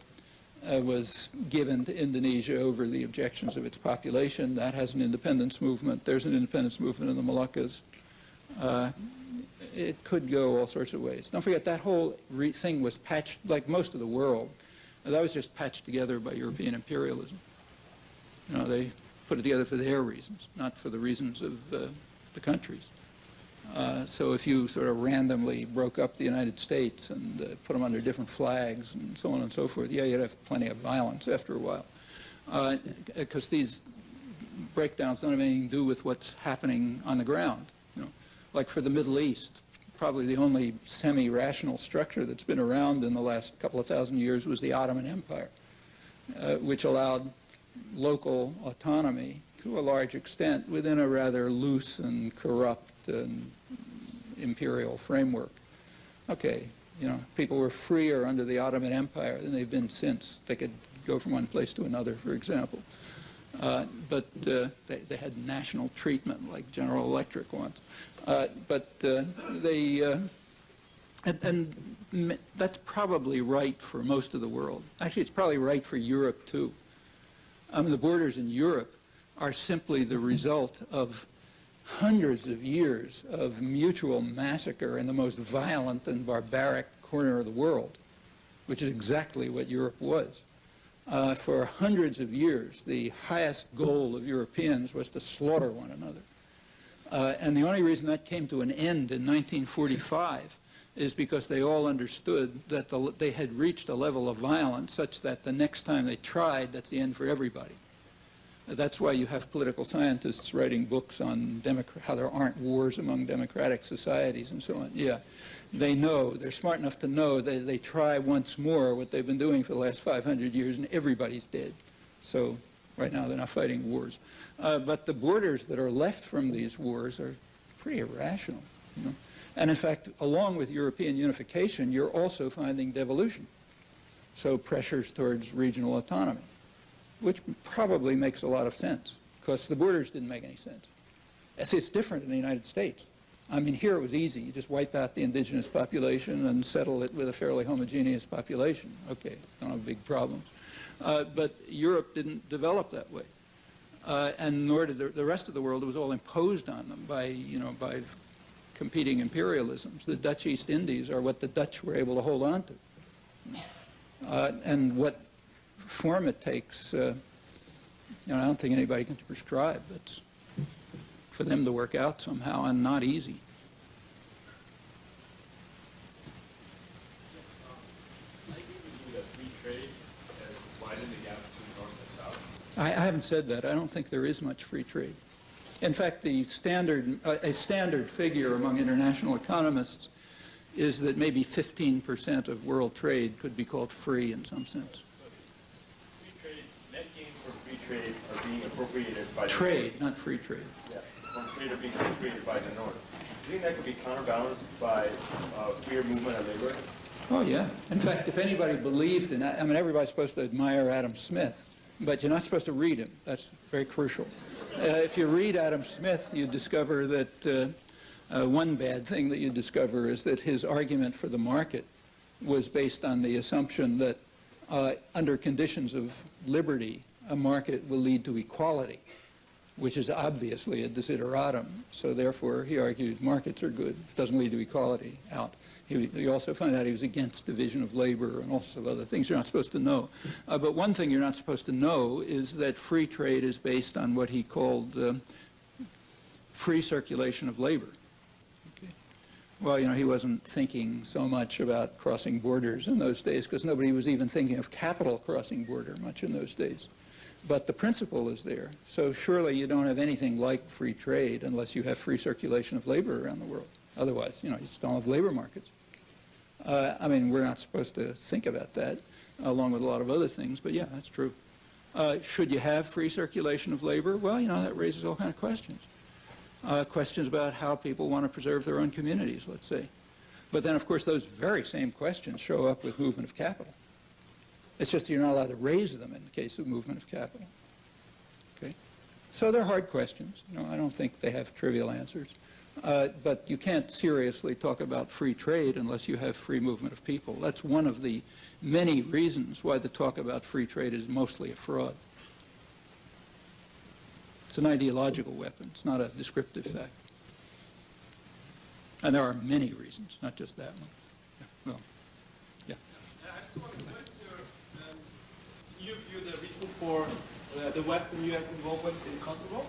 was given to Indonesia over the objections of its population. That has an independence movement. There's an independence movement in the Moluccas. It could go all sorts of ways. Don't forget, that whole thing was patched, like most of the world, that was just patched together by European imperialism. They put it together for their reasons, not for the reasons of the countries. So if you sort of randomly broke up the United States and put them under different flags and so on and so forth, yeah, you'd have plenty of violence after a while. Because these breakdowns don't have anything to do with what's happening on the ground. Like for the Middle East, probably the only semi-rational structure that's been around in the last couple of thousand years was the Ottoman Empire, which allowed local autonomy to a large extent within a rather loose and corrupt and imperial framework. Okay, people were freer under the Ottoman Empire than they've been since. They could go from one place to another, for example. But they had national treatment like General Electric wants. And that's probably right for most of the world. Actually, it's probably right for Europe, too. The borders in Europe are simply the result of hundreds of years of mutual massacre in the most violent and barbaric corner of the world, which is exactly what Europe was. For hundreds of years, the highest goal of Europeans was to slaughter one another. And the only reason that came to an end in 1945 is because they all understood that they had reached a level of violence such that the next time they tried, that's the end for everybody. That's why you have political scientists writing books on how there aren't wars among democratic societies and so on. Yeah, they know, they're smart enough to know that they try once more what they've been doing for the last 500 years and everybody's dead. So right now they're not fighting wars. But the borders that are left from these wars are pretty irrational. And in fact, along with European unification, you're also finding devolution. So pressures towards regional autonomy, which probably makes a lot of sense, because the borders didn't make any sense. It's different in the United States. I mean, here it was easy. You just wipe out the indigenous population and settle it with a fairly homogeneous population. Okay, don't have big problems. But Europe didn't develop that way. And nor did the rest of the world. It was all imposed on them by competing imperialisms. The Dutch East Indies are what the Dutch were able to hold on to. And what form it takes, I don't think anybody can prescribe. It's for them to work out somehow, and not easy. I agree with you that free trade has widened the gap between North and South. I haven't said that. I don't think there is much free trade. In fact, a standard figure among international economists is that maybe 15% of world trade could be called free in some sense. Free trade, net gains for free trade are being appropriated by trade, not free trade. Yeah, from trade are being appropriated by the North. Do you think that could be counterbalanced by freer movement of labor? Oh, yeah. In fact, if anybody believed in that, I mean, everybody's supposed to admire Adam Smith, but you're not supposed to read him. That's very crucial. If you read Adam Smith, you discover that one bad thing that you discover is that his argument for the market was based on the assumption that under conditions of liberty, a market will lead to equality, which is obviously a desideratum. So therefore, he argued markets are good. If it doesn't lead to equality, out. He also found out he was against division of labor and all sorts of other things you're not supposed to know. But one thing you're not supposed to know is that free trade is based on what he called free circulation of labor. Okay. Well, you know, he wasn't thinking so much about crossing borders in those days because nobody was even thinking of capital crossing border much in those days. But the principle is there. So surely you don't have anything like free trade unless you have free circulation of labor around the world. Otherwise, you know, you just don't have labor markets. I mean, we're not supposed to think about that, along with a lot of other things, but yeah, that's true. Should you have free circulation of labor? Well, you know, that raises all kinds of questions. Questions about how people want to preserve their own communities, let's say. But then, of course, those very same questions show up with movement of capital. It's just you're not allowed to raise them in the case of movement of capital. Okay? So they're hard questions. You know, I don't think they have trivial answers. But you can't seriously talk about free trade unless you have free movement of people. That's one of the many reasons why the talk about free trade is mostly a fraud. It's an ideological weapon. It's not a descriptive fact. And there are many reasons, not just that one. Yeah. Well, yeah. I just wonder, what's your view the reason for the Western U.S. involvement in Kosovo?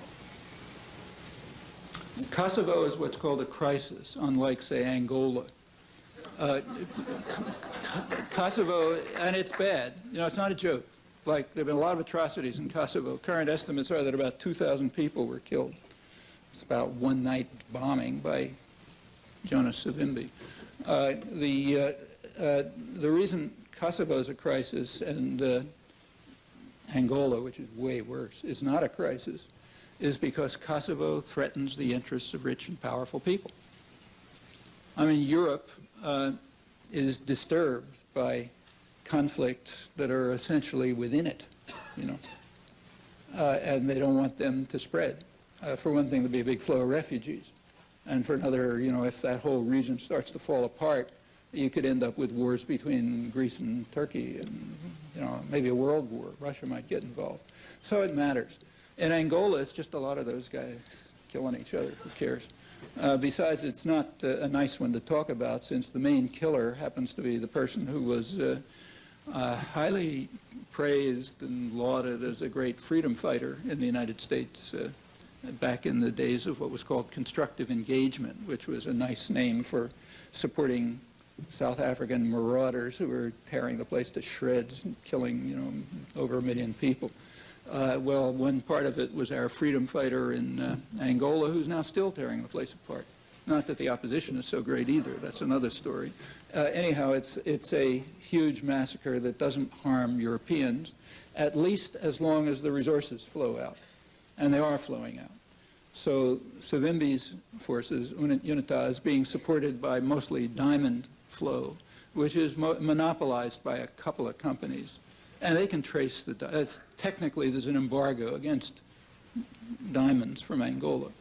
Kosovo is what's called a crisis, unlike, say, Angola. Kosovo, and it's bad. You know, it's not a joke. Like, there have been a lot of atrocities in Kosovo. Current estimates are that about 2,000 people were killed. It's about one night bombing by Jonas Savimbi. The reason Kosovo is a crisis and Angola, which is way worse, is not a crisis, is because Kosovo threatens the interests of rich and powerful people. I mean, Europe is disturbed by conflicts that are essentially within it, you know, and they don't want them to spread. For one thing, there'll be a big flow of refugees. And for another, you know, if that whole region starts to fall apart, you could end up with wars between Greece and Turkey and, you know, maybe a world war. Russia might get involved. So it matters. In Angola, it's just a lot of those guys killing each other. Who cares? Besides, it's not a nice one to talk about, since the main killer happens to be the person who was highly praised and lauded as a great freedom fighter in the United States back in the days of what was called constructive engagement, which was a nice name for supporting South African marauders who were tearing the place to shreds and killing, you know, over 1 million people. Well, one part of it was our freedom fighter in Angola, who's now still tearing the place apart. Not that the opposition is so great either. That's another story. Anyhow, it's a huge massacre that doesn't harm Europeans, at least as long as the resources flow out. And they are flowing out. So Savimbi's forces, UNITA, is being supported by mostly diamond flow, which is monopolized by a couple of companies. And they can trace technically there's an embargo against diamonds from Angola.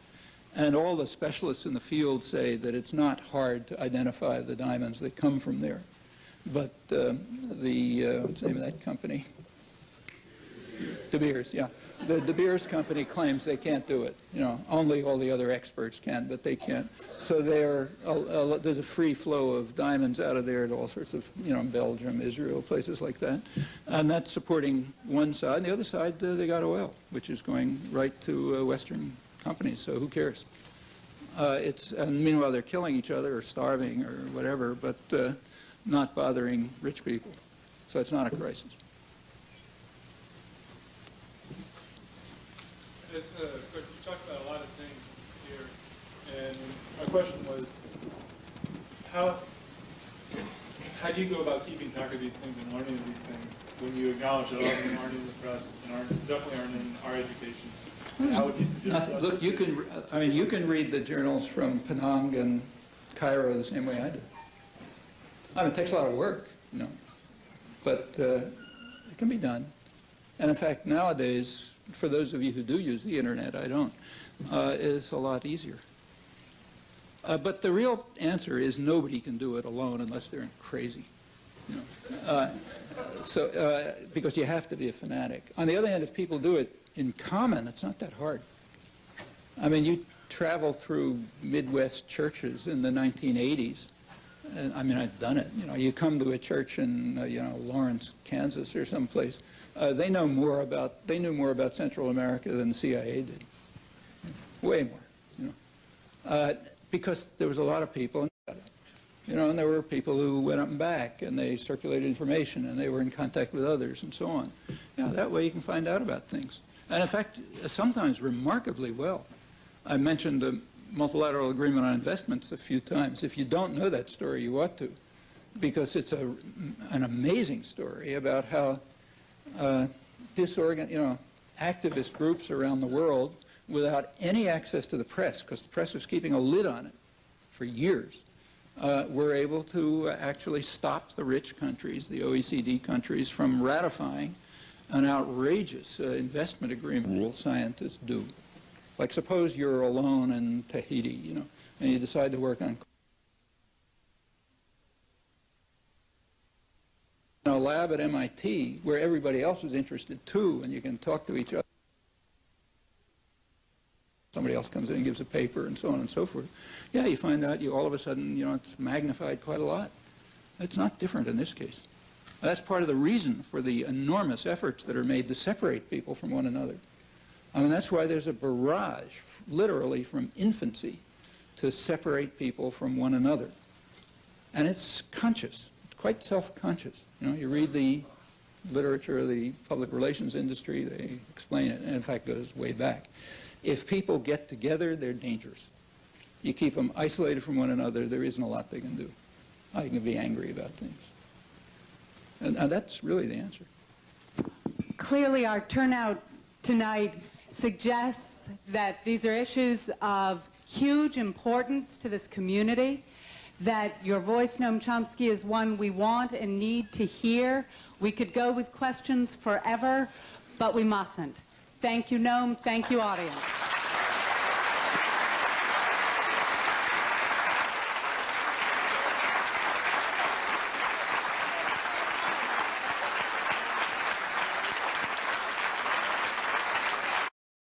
And all the specialists in the field say that it's not hard to identify the diamonds that come from there. But what's the name of that company? De Beers, yeah. The De Beers company claims they can't do it. You know, only all the other experts can, but they can't. So there's a free flow of diamonds out of there to all sorts of, you know, Belgium, Israel, places like that. And that's supporting one side. And the other side, they got oil, which is going right to Western companies, so who cares? And meanwhile, they're killing each other or starving or whatever, but not bothering rich people. So it's not a crisis. It's a question. You talked about a lot of things here, and my question was, how do you go about keeping track of these things and learning of these things when you acknowledge that all of them aren't in the press and definitely aren't in our education system? How would you suggest that? Look, you can read the journals from Penang and Cairo the same way I do. I mean, it takes a lot of work, you know, but it can be done. And in fact, nowadays, for those of you who do use the internet, I don't, is a lot easier. But the real answer is nobody can do it alone unless they're crazy, you know. Because you have to be a fanatic. On the other hand, if people do it in common, it's not that hard. I mean, you travel through Midwest churches in the 1980s. And, I mean, I've done it. You know, you come to a church in, you know, Lawrence, Kansas, or someplace. They knew more about Central America than the CIA did. Way more, you know. Because there was a lot of people, you know, and there were people who went up and back, and they circulated information, and they were in contact with others, and so on. You know, that way you can find out about things. And in fact, sometimes remarkably well. I mentioned the multilateral agreement on investments a few times. If you don't know that story, you ought to, because it's an amazing story about how activist groups around the world, without any access to the press, because the press was keeping a lid on it for years, were able to actually stop the rich countries, the OECD countries, from ratifying an outrageous investment agreement real scientists do. Like suppose you're alone in Tahiti, you know, and you decide to work on a lab at MIT where everybody else is interested too, and you can talk to each other. Somebody else comes in and gives a paper and so on and so forth. Yeah, you find out all of a sudden, you know, it's magnified quite a lot. It's not different in this case. That's part of the reason for the enormous efforts that are made to separate people from one another. I mean, that's why there's a barrage, literally from infancy, to separate people from one another. And it's conscious. It's quite self-conscious. You know, you read the literature of the public relations industry, they explain it, and in fact goes way back. If people get together, they're dangerous. You keep them isolated from one another, there isn't a lot they can do. I can be angry about things. And that's really the answer. Clearly, our turnout tonight suggests that these are issues of huge importance to this community, that your voice, Noam Chomsky, is one we want and need to hear. We could go with questions forever, but we mustn't. Thank you, Noam. Thank you, audience.